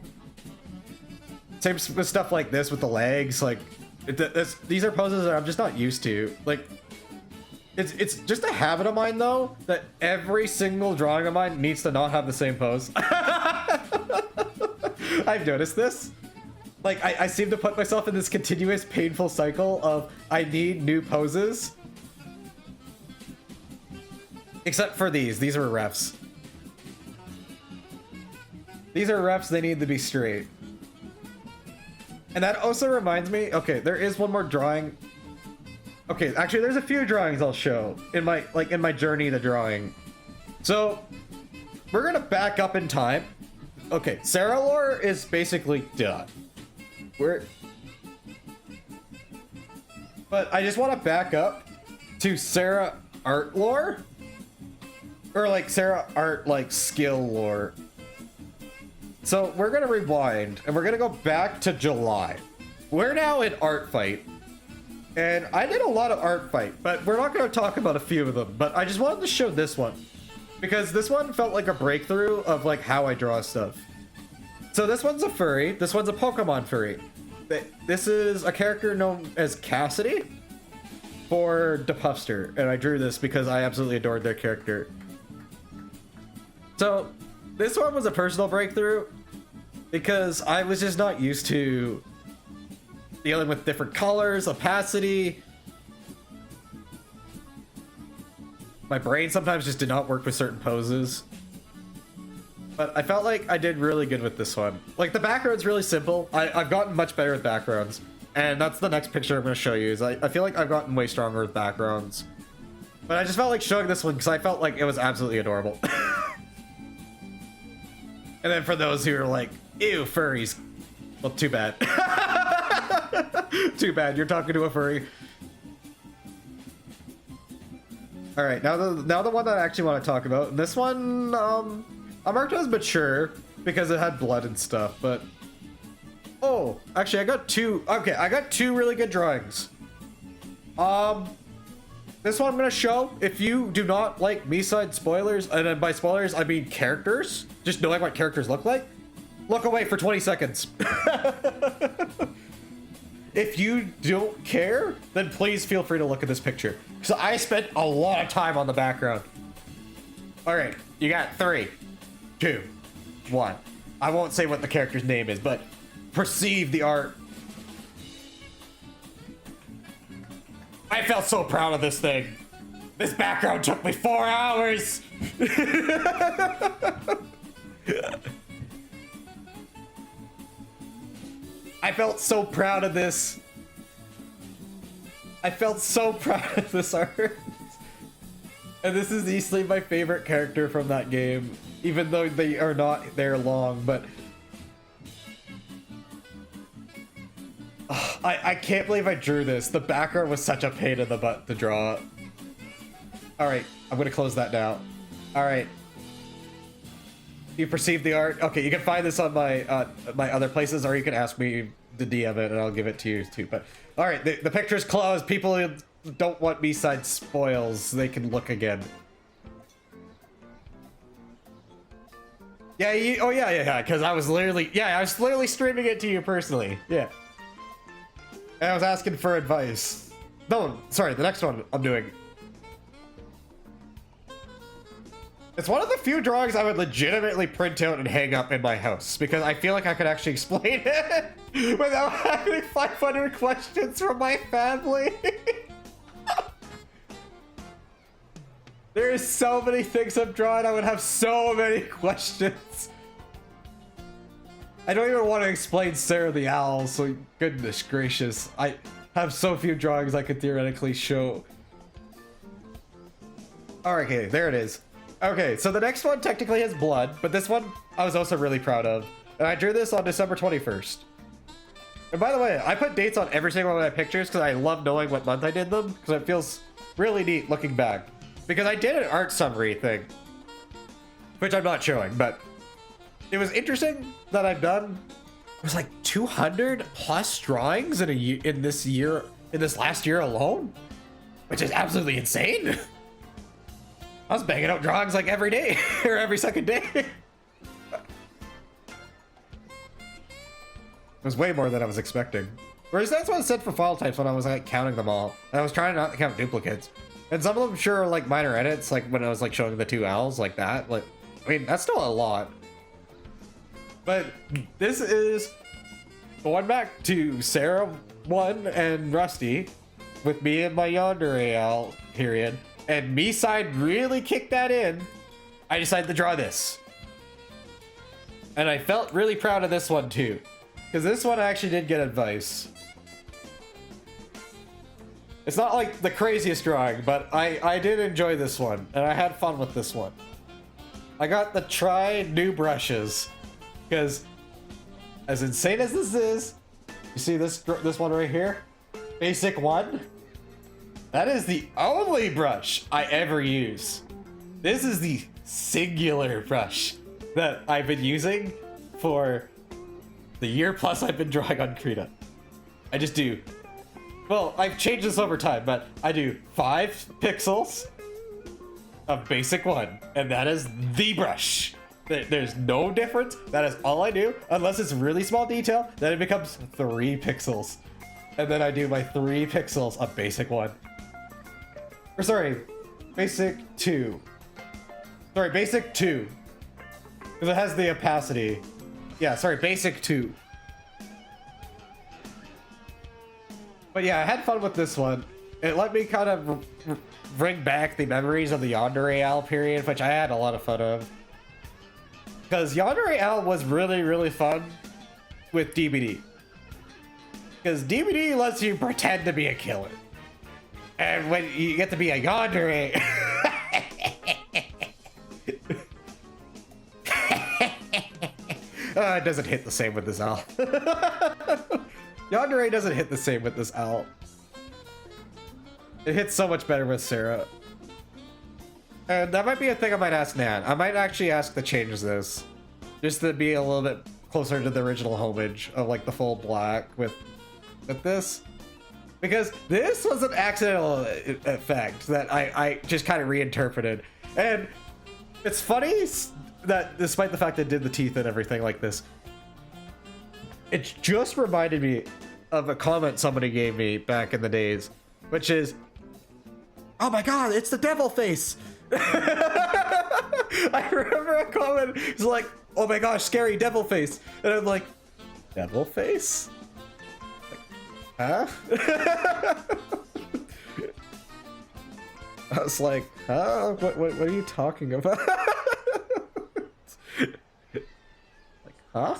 Same with stuff like this with the legs. Like these are poses that I'm just not used to. Like it's just a habit of mine though that every single drawing of mine needs to not have the same pose. I've noticed this. Like I seem to put myself in this continuous painful cycle of I need new poses. Except for these are refs. These are refs, they need to be straight. And that also reminds me, okay, there is one more drawing. Okay, actually there's a few drawings I'll show in my journey to drawing. So we're gonna back up in time. Okay, Sarah lore is basically done. But I just want to back up to Sarah art lore. Or like Sarah art like skill lore. So we're gonna rewind and we're gonna go back to July. We're now in Art Fight. And I did a lot of Art Fight, but we're not gonna talk about a few of them. But I just wanted to show this one. Because this one felt like a breakthrough of like how I draw stuff. So this one's a furry, this one's a Pokemon furry. This is a character known as Cassidy for DePuffster, and I drew this because I absolutely adored their character. So this one was a personal breakthrough because I was just not used to dealing with different colors, opacity. My brain sometimes just did not work with certain poses. But I felt like I did really good with this one. Like the background's really simple. I've gotten much better with backgrounds. And that's the next picture I'm going to show you. Is I feel like I've gotten way stronger with backgrounds. But I just felt like showing this one because I felt like it was absolutely adorable. And then for those who are like, ew, furries. Well, too bad. Too bad, you're talking to a furry. Alright, now the one that I actually want to talk about. And this one, I marked it as mature because it had blood and stuff, but... Oh, actually I got two... Okay, I got two really good drawings. This one I'm gonna show. If you do not like me-side spoilers, and then by spoilers I mean characters, just knowing what characters look like, look away for 20 seconds. If you don't care, then please feel free to look at this picture. So I spent a lot of time on the background. Alright, you got 3, 2, 1. I won't say what the character's name is, but perceive the art. I felt so proud of this thing. This background took me 4 hours. I felt so proud of this. I felt so proud of this art. And this is easily my favorite character from that game, even though they are not there long, but... I can't believe I drew this. The background was such a pain in the butt to draw. Alright, I'm gonna close that now. Alright. You perceive the art? Okay, you can find this on my my other places, or you can ask me to DM it and I'll give it to you too. But alright, the picture's closed. People who don't want B-side spoils, they can look again. Yeah, oh yeah, because I was literally streaming it to you personally. Yeah. And I was asking for advice. No, sorry, the next one I'm doing. It's one of the few drawings I would legitimately print out and hang up in my house because I feel like I could actually explain it without having 500 questions from my family. There is so many things I've drawn, I would have so many questions. I don't even want to explain Sarah the Owl, so goodness gracious. I have so few drawings I could theoretically show. Alright, okay, there it is. Okay, so the next one technically has blood, but this one I was also really proud of. And I drew this on December 21st. And by the way, I put dates on every single one of my pictures because I love knowing what month I did them, because it feels really neat looking back. Because I did an art summary thing, which I'm not showing, but it was interesting that I've done, it was like 200 plus drawings in a year, in this last year alone, which is absolutely insane. I was banging out drawings like every day or every second day. It was way more than I was expecting. Whereas that's what it said for file types when I was like counting them all. And I was trying not to count duplicates. And some of them sure are like minor edits, like when I was like showing the two owls like that. Like, I mean, that's still a lot. But this is going back to Sarah 1 and Rusty with me and my Yandere owl period. And me side really kicked that in. I decided to draw this. And I felt really proud of this one too. Because this one I actually did get advice. It's not like the craziest drawing, but I did enjoy this one. And I had fun with this one. I got to try new brushes. Because as insane as this is, you see this one right here? Basic 1? That is the only brush I ever use. This is the singular brush that I've been using for the year plus I've been drawing on Krita. I just do, well, I've changed this over time, but I do 5 pixels of basic 1, and that is the brush. There's no difference. That is all I do, unless it's really small detail, then it becomes 3 pixels. And then I do my 3 pixels of basic 1. Or sorry, basic 2. Sorry, basic 2. Because it has the opacity. Yeah, sorry, basic 2. But yeah, I had fun with this one. It let me kind of bring back the memories of the Yandere Owl period, which I had a lot of fun of. Because Yandere Owl was really, really fun with DBD. Because DBD lets you pretend to be a killer. And when you get to be a Yandere... it doesn't hit the same with this owl. Yandere doesn't hit the same with this owl. It hits so much better with Sarah. And that might be a thing I might ask Nan. I might actually ask to change this. Just to be a little bit closer to the original homage of like the full black with this. Because this was an accidental effect that I just kind of reinterpreted. And it's funny that despite the fact that it did the teeth and everything like this, it just reminded me of a comment somebody gave me back in the days, which is, oh my god, it's the devil face. I remember a comment, it's like, oh my gosh, scary devil face. And I'm like, devil face? Huh? I was like, huh? What are you talking about? Like, huh?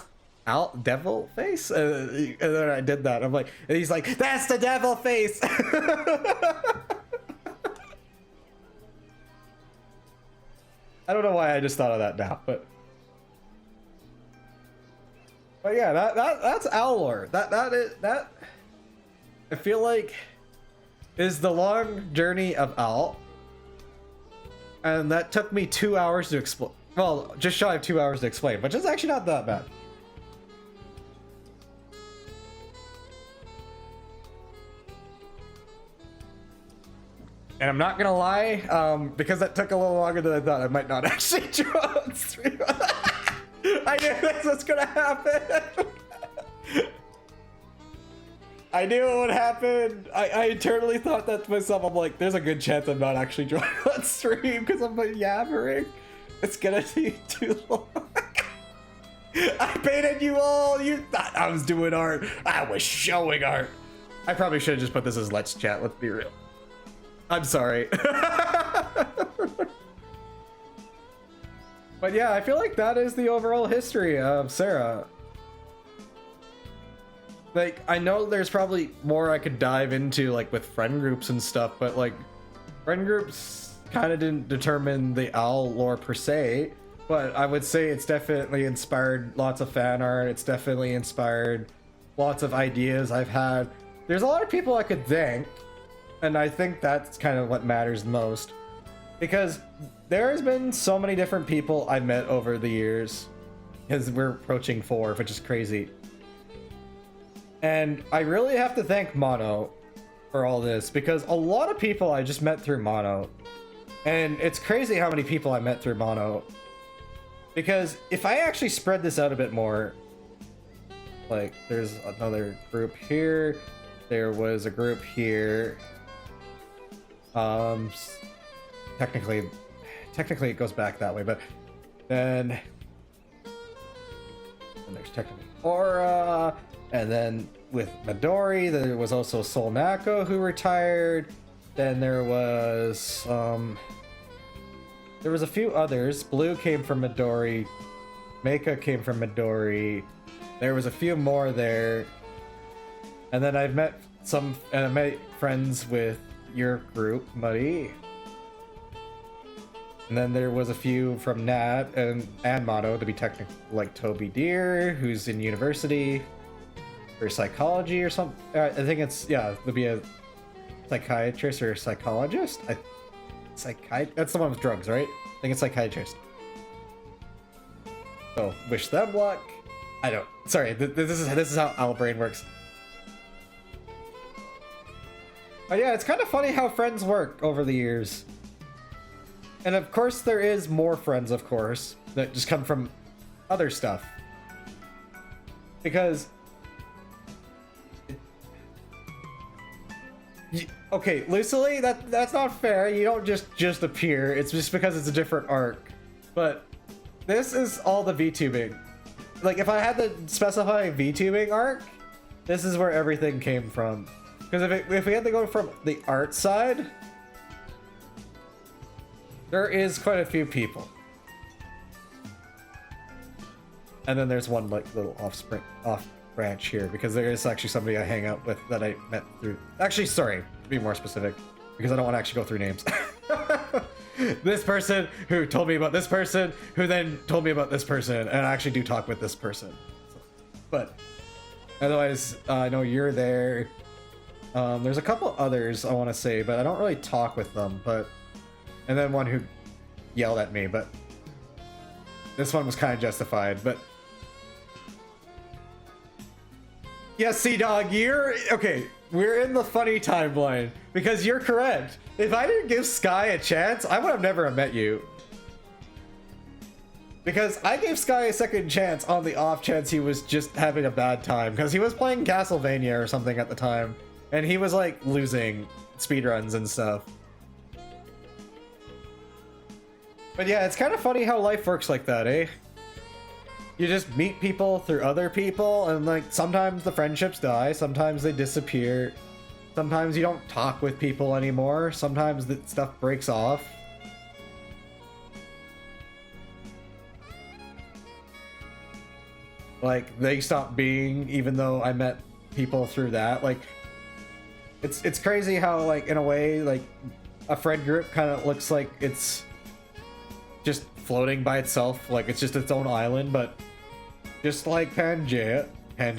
Devil face? And then I did that. I'm like, and he's like, that's the devil face! I don't know why I just thought of that now, but yeah, that's Owlor. That I feel like is the long journey of Owl, and that took me 2 hours to explain. Well, just shy of 2 hours to explain, which is actually not that bad. And I'm not gonna lie, because that took a little longer than I thought, I might not actually draw on stream. I knew this was gonna happen. I knew it would happen. I internally thought that to myself. I'm like, there's a good chance I'm not actually drawing on stream because I'm yammering. It's gonna take too long. I baited you all. You thought I was doing art. I was showing art. I probably should have just put this as Let's Chat. Let's be real. I'm sorry. But yeah, I feel like that is the overall history of Sarah. Like, I know there's probably more I could dive into, like, with friend groups and stuff, but, like, friend groups kind of didn't determine the owl lore per se, but I would say it's definitely inspired lots of fan art. It's definitely inspired lots of ideas I've had. There's a lot of people I could thank, and I think that's kind of what matters most, because there has been so many different people I met over the years, because we're approaching 4, which is crazy. And I really have to thank Mono for all this, because a lot of people I just met through Mono. And it's crazy how many people I met through Mono. Because if I actually spread this out a bit more, like there's another group here, there was a group here. Technically it goes back that way, but then there's technically Aura, and then with Midori there was also Sol Nako who retired. Then there was a few others. Blue came from Midori, Meika came from Midori, there was a few more there, and then I've met I met friends with your group, Muddy. And then there was a few from Nat and Mono, to be technical, like Toby Deer, who's in university for psychology or something. I think it's, yeah, to be a psychiatrist or psychologist. That's the one with drugs, right? I think it's psychiatrist. So wish them luck. I don't. Sorry, this is how Owl Brain works. But yeah, it's kind of funny how friends work over the years. And of course there is more friends, of course, that just come from other stuff. Because... okay, Lucily, that's not fair. You don't just appear. It's just because it's a different arc. But this is all the VTubing. Like, if I had to specify VTubing arc, this is where everything came from. Because if we had to go from the art side, there is quite a few people. And then there's one like little off branch here, because there is actually somebody I hang out with that I met through. Actually, sorry, to be more specific, because I don't want to actually go through names. This person who told me about this person, who then told me about this person, and I actually do talk with this person. So, but otherwise, I know you're there. There's a couple others I want to say, but I don't really talk with them. But and then one who yelled at me, but this one was kind of justified. But yeah, Sea-Dog, you're okay. We're in the funny timeline, because you're correct. If I didn't give Sky a chance, I would have never met you. Because I gave Sky a second chance on the off chance he was just having a bad time, because he was playing Castlevania or something at the time, and he was like losing speedruns and stuff. But yeah, it's kind of funny how life works like that, eh? You just meet people through other people, and like sometimes the friendships die, sometimes they disappear, sometimes you don't talk with people anymore, sometimes the stuff breaks off. Like they stop being, even though I met people through that. Like it's crazy how, like, in a way, like a friend group kind of looks like it's just floating by itself, like it's just its own island, but just like Pangea. How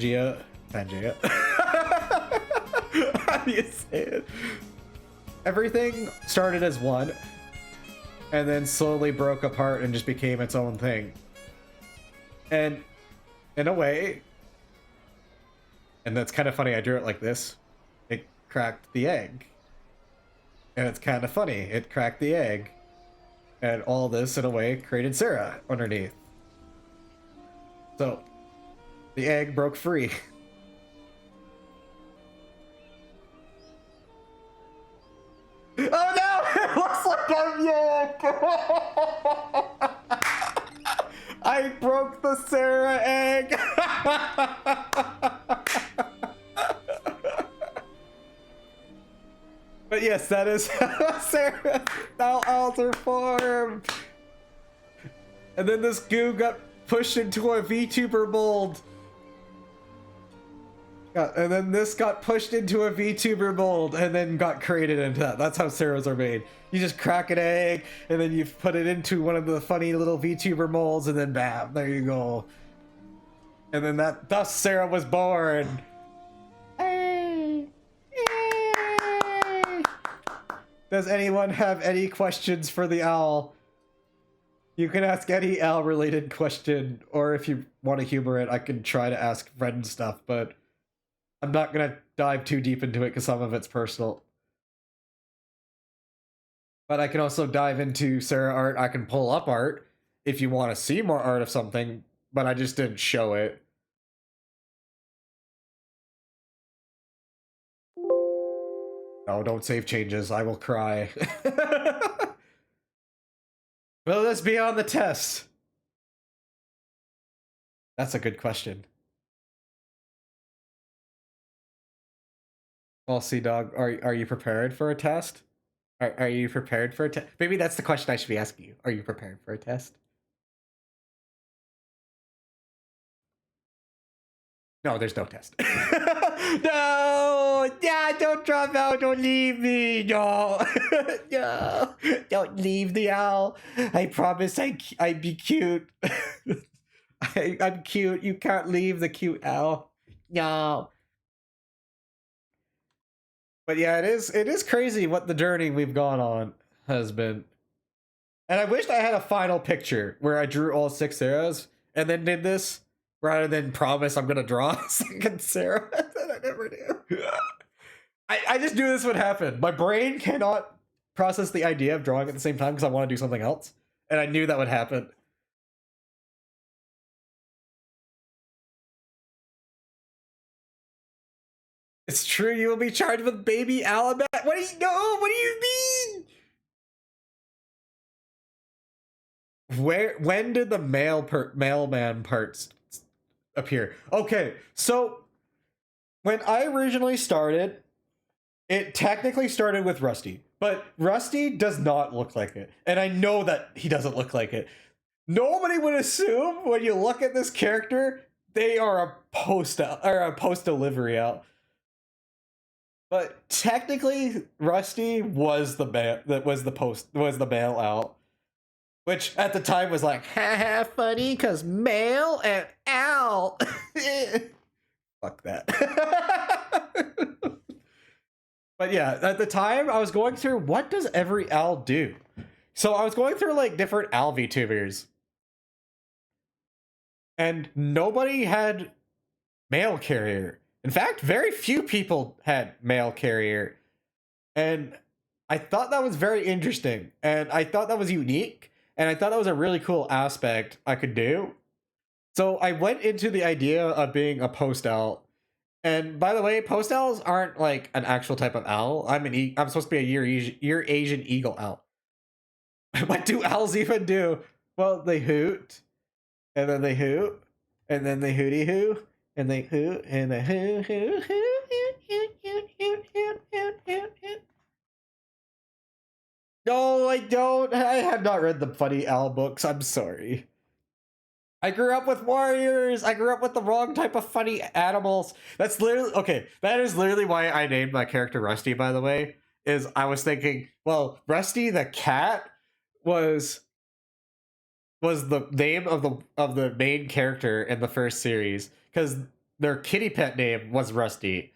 do you say it? Everything started as one, and then slowly broke apart and just became its own thing. And in a way, and that's kind of funny, I drew it like this. It cracked the egg. And it's kind of funny, it cracked the egg. And all this, in a way, created Sarah underneath. So, the egg broke free. Oh no! It looks like I'm Yank! I broke the Sarah egg! But yes, that is Sarah now alter form. And then this goo got pushed into a VTuber mold. Yeah, and then this got pushed into a VTuber mold and then got created into that. That's how Sarahs are made. You just crack an egg and then you put it into one of the funny little VTuber molds and then bam, there you go. And then thus Sarah was born. Hey. Yay. Does anyone have any questions for the owl? You can ask any owl related question, or if you want to humor it, I can try to ask friend stuff, but I'm not gonna dive too deep into it because some of it's personal. But I can also dive into Sarah art. I can pull up art if you want to see more art of something, but I just didn't show it. No, don't save changes. I will cry. Will this be on the test? That's a good question. Well, Sea Dog, are you prepared for a test? Are you prepared for a test? Maybe that's the question I should be asking you. Are you prepared for a test? No, there's no test. No! Yeah, don't drop out. Don't leave me. No. No. Don't leave the owl. I promise I'd be cute. I'm cute. You can't leave the cute owl. No. But yeah, it is crazy what the journey we've gone on has been. And I wished I had a final picture where I drew all 6 Sarahs and then did this rather than promise I'm gonna draw a second Sarah. That I never do. I just knew this would happen. My brain cannot process the idea of drawing at the same time because I want to do something else. And I knew that would happen. It's true, you will be charged with baby Alabat. What do you know? What do you mean? When did the mailman parts appear? Okay, so when I originally started, it technically started with Rusty, but Rusty does not look like it, and I know that he doesn't look like it. Nobody would assume when you look at this character they are a post delivery out. But technically, Rusty was the mail out. Which at the time was like, haha, funny, because mail and owl. Fuck that. But yeah, at the time I was going through, what does every owl do? So I was going through like different owl VTubers. And nobody had mail carrier. In fact, very few people had mail carrier. And I thought that was very interesting. And I thought that was unique. And I thought that was a really cool aspect I could do. So I went into the idea of being a post owl. And by the way, post owls aren't like an actual type of owl. I'm supposed to be a year Asian eagle owl. What do owls even do? Well, they hoot, and then they hoot, and then they hooty hoo, and they hoot, and they hoo hoo hoo hoot hoot hoot hoot hoot hoot hoot hoot. No, I don't. I have not read the funny owl books. I'm sorry. I grew up with warriors. I grew up with the wrong type of funny animals. That's literally okay. That is literally why I named my character Rusty. By the way, is I was thinking, well, Rusty the cat was the name of the main character in the first series because their kitty pet name was Rusty.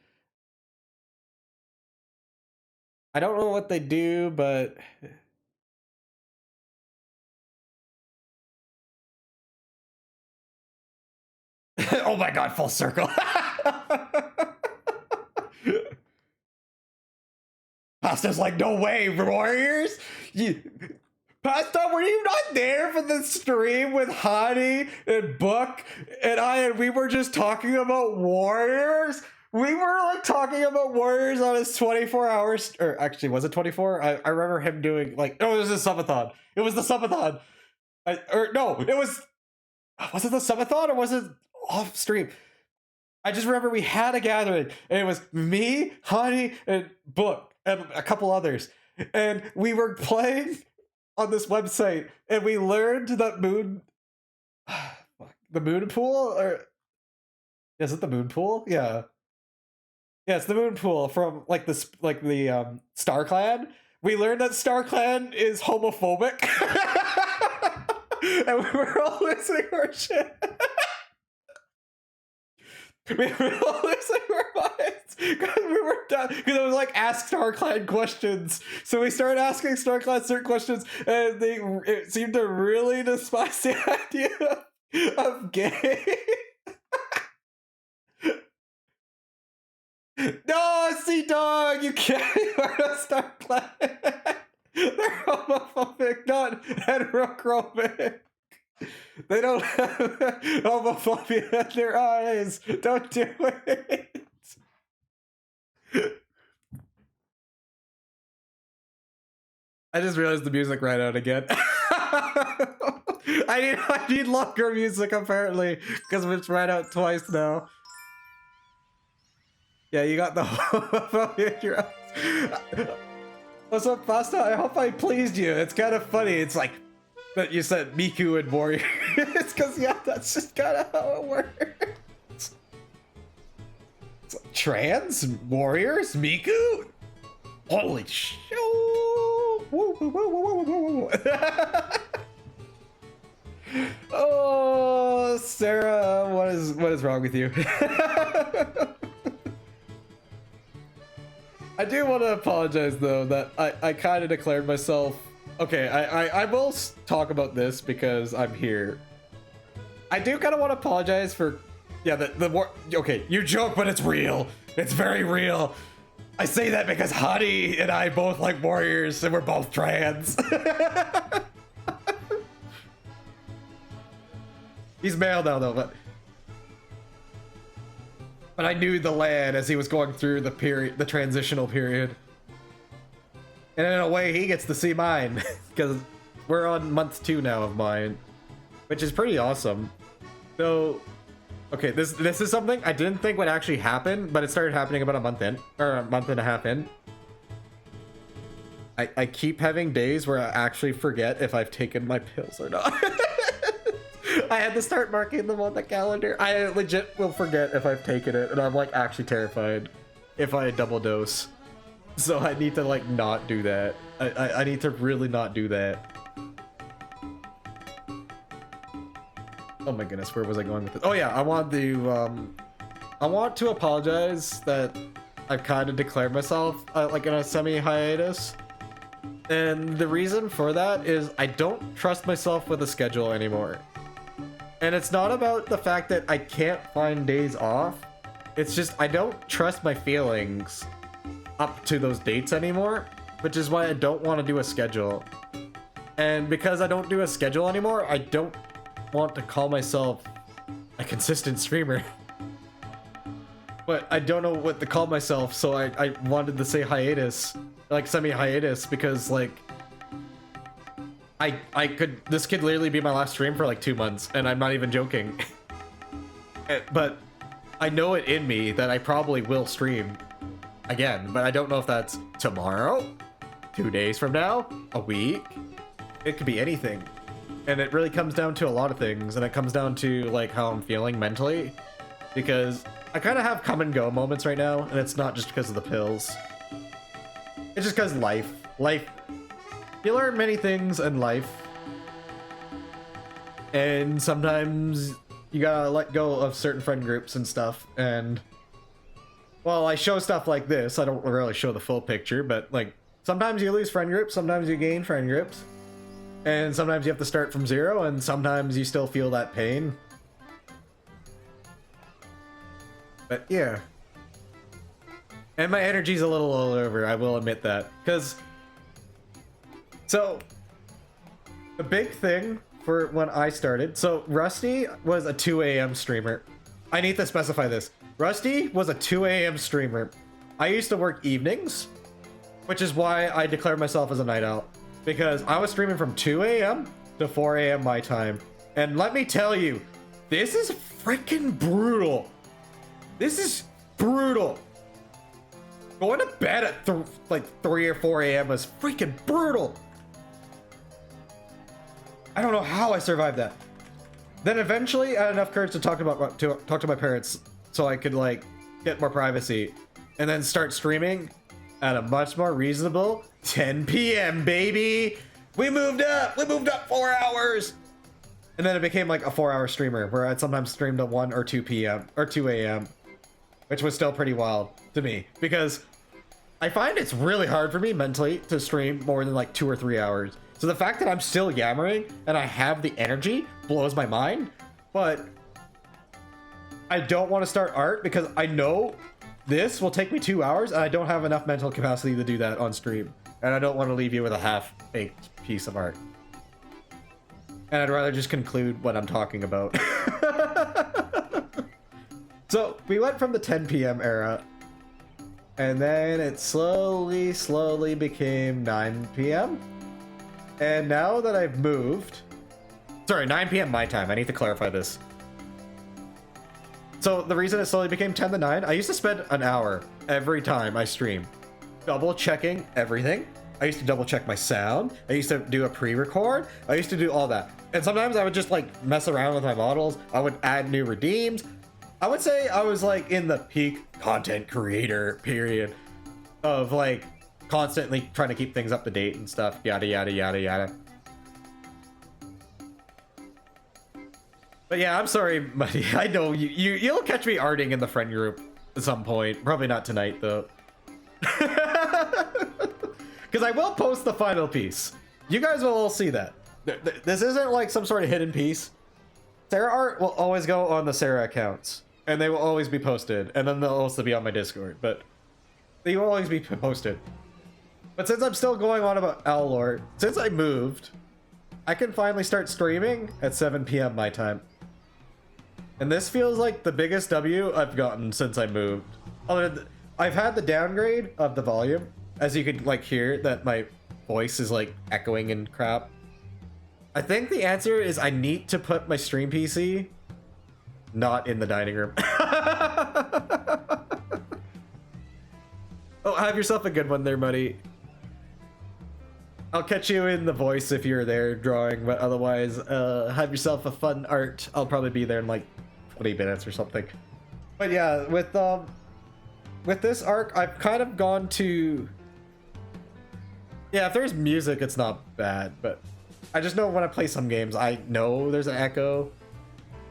I don't know what they do, but oh my god, full circle. Pasta's like, no way, warriors. Pasta, were you not there for the stream with Hani and Book and I, and we were just talking about warriors? We were like talking about warriors on his 24 hours, or actually, was it 24? I remember him doing like, no, it was a subathon. It was the subathon. No, it was it the subathon or was it off stream? I just remember we had a gathering and it was me, Hani, and Book, and a couple others. And we were playing on this website and we learned that the moon pool, or is it the moon pool? Yeah. Yes, the moon pool from like the Star Clan. We learned that Star Clan is homophobic, and we were all losing our shit. We were all losing our minds because we were done. Because it was like ask Star Clan questions, so we started asking Star Clan certain questions, and it seemed to really despise the idea of gay. No, Sea Dog, you can't be part of Star Clan. They're homophobic, not heterochromic. They don't have homophobia in their eyes. Don't do it. I just realized the music ran out again. I need longer music apparently because it's ran out twice now. Yeah, you got the homophobia in your eyes. What's up, Pasta? I hope I pleased you. It's kind of funny. It's like that you said Miku and Warrior. It's because, yeah, that's just kind of how it works. It's like, trans? Warriors? Miku? Holy shit. Oh, Sarah, what is wrong with you? I do want to apologize though that I kind of declared myself. Okay, I will talk about this because I'm here. I do kind of want to apologize for, yeah, the war. Okay, you joke, but it's real. It's very real. I say that because Hadi and I both like warriors and we're both trans. He's male now though, but I knew the lad as he was going through the transitional period. And in a way, he gets to see mine because we're on month 2 now of mine, which is pretty awesome. So, okay, this is something I didn't think would actually happen, but it started happening about a month in, or a month and a half in. I keep having days where I actually forget if I've taken my pills or not. I had to start marking them on the calendar. I legit will forget if I've taken it, and I'm like actually terrified if I double dose. So I need to like not do that. I need to really not do that. Oh my goodness, where was I going with this? Oh yeah, I want to apologize that I've kind of declared myself like in a semi-hiatus. And the reason for that is I don't trust myself with a schedule anymore. And it's not about the fact that I can't find days off. It's just I don't trust my feelings up to those dates anymore, which is why I don't want to do a schedule. And because I don't do a schedule anymore, I don't want to call myself a consistent streamer. But I don't know what to call myself, so I wanted to say hiatus, like semi-hiatus, because like this could literally be my last stream for like 2 months, and I'm not even joking. But I know it in me that I probably will stream again, but I don't know if that's tomorrow, 2 days from now, a week. It could be anything. And it really comes down to a lot of things, and it comes down to like how I'm feeling mentally, because I kind of have come and go moments right now, and it's not just because of the pills. It's just because life, you learn many things in life, and sometimes you gotta let go of certain friend groups and stuff. And well, I show stuff like this, I don't really show the full picture, but like sometimes you lose friend groups, sometimes you gain friend groups, and sometimes you have to start from zero, and sometimes you still feel that pain. But yeah, and my energy's a little all over, I will admit that, because so the big thing for when I started, so Rusty was a 2 a.m. streamer. I need to specify this. Rusty was a 2 a.m. streamer. I used to work evenings, which is why I declared myself as a night owl, because I was streaming from 2 a.m. to 4 a.m. my time. And let me tell you, this is freaking brutal. This is brutal. Going to bed at like 3 or 4 a.m. is freaking brutal. I don't know how I survived that. Then eventually I had enough courage to talk to my parents so I could like get more privacy. and then start streaming at a much more reasonable 10 p.m. baby. We moved up 4 hours. And then it became like a 4-hour streamer where I'd sometimes stream to 1 or 2 p.m. or 2 a.m., which was still pretty wild to me because I find it's really hard for me mentally to stream more than like 2 or 3 hours. So the fact that I'm still yammering and I have the energy blows my mind, but I don't want to start art because I know this will take me 2 hours and I don't have enough mental capacity to do that on stream. And I don't want to leave you with a half-baked piece of art. And I'd rather just conclude what I'm talking about. So we went from the 10 p.m. era, and then it slowly became 9 p.m. And now that I've moved, sorry, 9 p.m. my time, I need to clarify this. So the reason it slowly became 10 to 9, I used to spend an hour every time I stream, double checking everything. I used to double check my sound. I used to do a pre-record. I used to do all that. And sometimes I would just like mess around with my models. I would add new redeems. I would say I was like in the peak content creator period of like constantly trying to keep things up to date and stuff. Yada, yada, yada, yada. But yeah, I'm sorry, buddy. I know you'll catch me arting in the friend group at some point. Probably not tonight though. Because I will post the final piece. You guys will all see that. This isn't like some sort of hidden piece. Sarah art will always go on the Sarah accounts. And they will always be posted. And then they'll also be on my Discord. But they will always be posted. But since I'm still going on about Owl Lord, since I moved, I can finally start streaming at 7 p.m. my time. And this feels like the biggest W I've gotten since I moved. I've had the downgrade of the volume. As you could like hear that my voice is like echoing and crap. I think the answer is I need to put my stream PC not in the dining room. Oh, have yourself a good one there, buddy. I'll catch you in the voice if you're there drawing, but otherwise, have yourself a fun art. I'll probably be there in like 20 minutes or something. But yeah, with this arc, I've kind of gone to... Yeah, if there's music, it's not bad, but I just know when I play some games, I know there's an echo,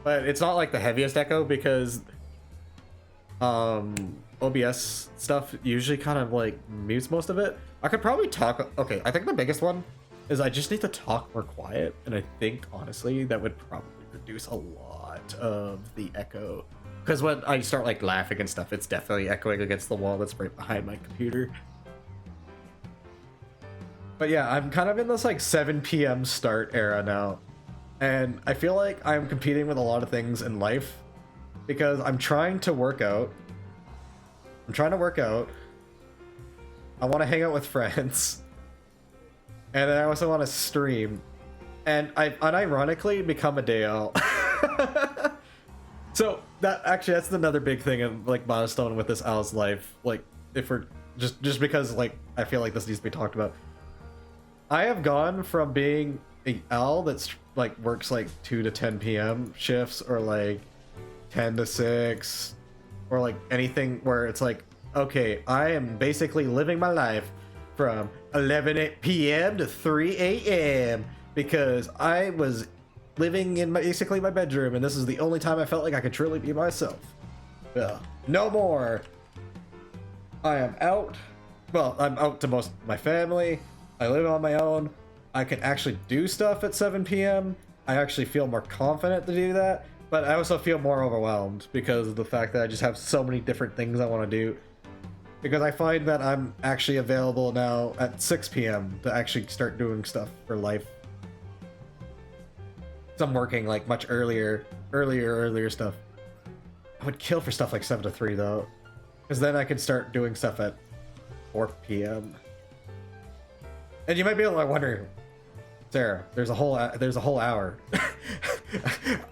but it's not like the heaviest echo because OBS stuff usually kind of like mutes most of it. I could probably talk. Okay, I think the biggest one is I just need to talk more quiet, and I think honestly that would probably reduce a lot of the echo. Because when I start like laughing and stuff, it's definitely echoing against the wall that's right behind my computer. But yeah, I'm kind of in this like 7 p.m. start era now. And I feel like I'm competing with a lot of things in life because I'm trying to work out. I want to hang out with friends. And then I also want to stream. And I unironically become a day owl. So that's another big thing of like milestone with this owl's life. Like if we're just because like I feel like this needs to be talked about. I have gone from being an owl that's like works like 2 to 10 p.m. shifts or like 10 to 6 or like anything where it's like, okay, I am basically living my life from 11 p.m. to 3 a.m. because I was living in basically my bedroom and this is the only time I felt like I could truly be myself. Well, no more. I am out. Well, I'm out to most of my family. I live on my own. I can actually do stuff at 7 p.m. I actually feel more confident to do that, but I also feel more overwhelmed because of the fact that I just have so many different things I want to do. Because I find that I'm actually available now at 6 p.m. to actually start doing stuff for life. So I'm working like much earlier stuff. I would kill for stuff like 7 to 3 though, because then I could start doing stuff at 4 p.m. And you might be like wondering, Sarah, there's a whole hour.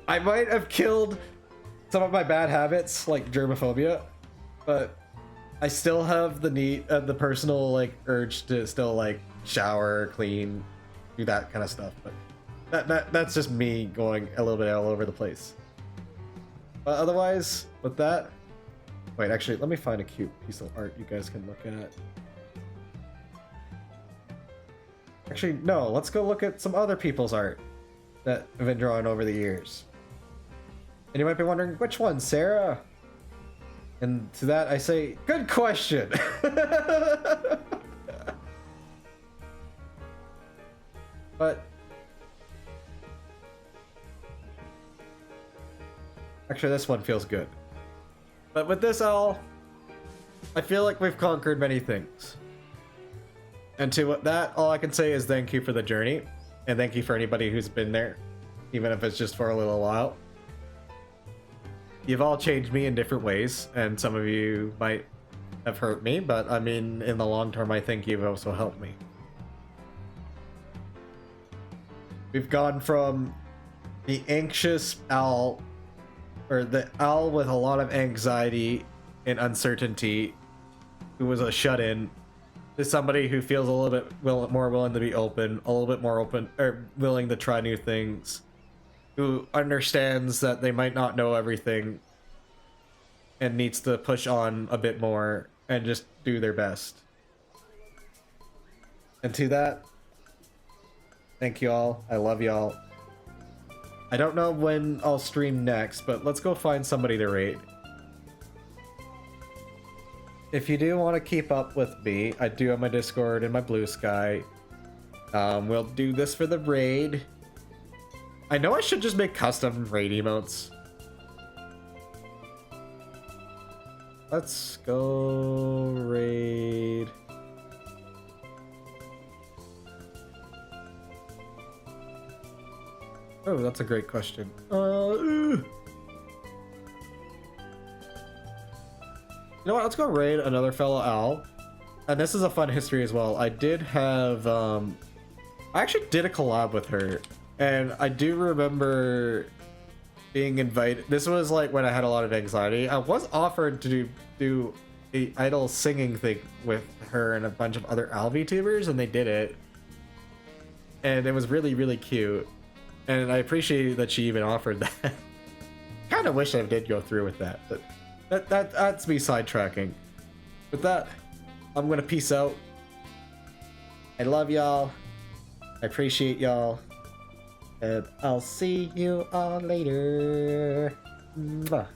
I might have killed some of my bad habits like germophobia, but I still have the personal like urge to still like shower, clean, do that kind of stuff. But that's just me going a little bit all over the place. But otherwise, with that, Wait, actually, let me find a cute piece of art you guys can look at. Actually, no, let's go look at some other people's art that have been drawn over the years. And you might be wondering, which one, Sarah? And to that, I say, good question! But... actually, this one feels good. But with this all, I feel like we've conquered many things. And to that, all I can say is thank you for the journey. And thank you for anybody who's been there, even if it's just for a little while. You've all changed me in different ways, and some of you might have hurt me, but I mean, in the long term, I think you've also helped me. We've gone from the anxious owl, or the owl with a lot of anxiety and uncertainty, who was a shut-in, to somebody who feels a little bit more willing to be open, a little bit more open, or willing to try new things, who understands that they might not know everything and needs to push on a bit more and just do their best. And to that, thank you all. I love y'all. I don't know when I'll stream next, but let's go find somebody to raid. If you do want to keep up with me, I do have my Discord and my Blue Sky. We'll do this for the raid. I know I should just make custom raid emotes. Let's go raid. Oh, that's a great question. You know what? Let's go raid another fellow owl. And this is a fun history as well. I did have, I actually did a collab with her. And I do remember being invited. This was like when I had a lot of anxiety. I was offered to do a idol singing thing with her and a bunch of other owl VTubers, and they did it. And it was really, really cute. And I appreciate that she even offered that. Kind of wish I did go through with that, but that's me sidetracking. With that, I'm gonna peace out. I love y'all. I appreciate y'all. And I'll see you all later. Mwah.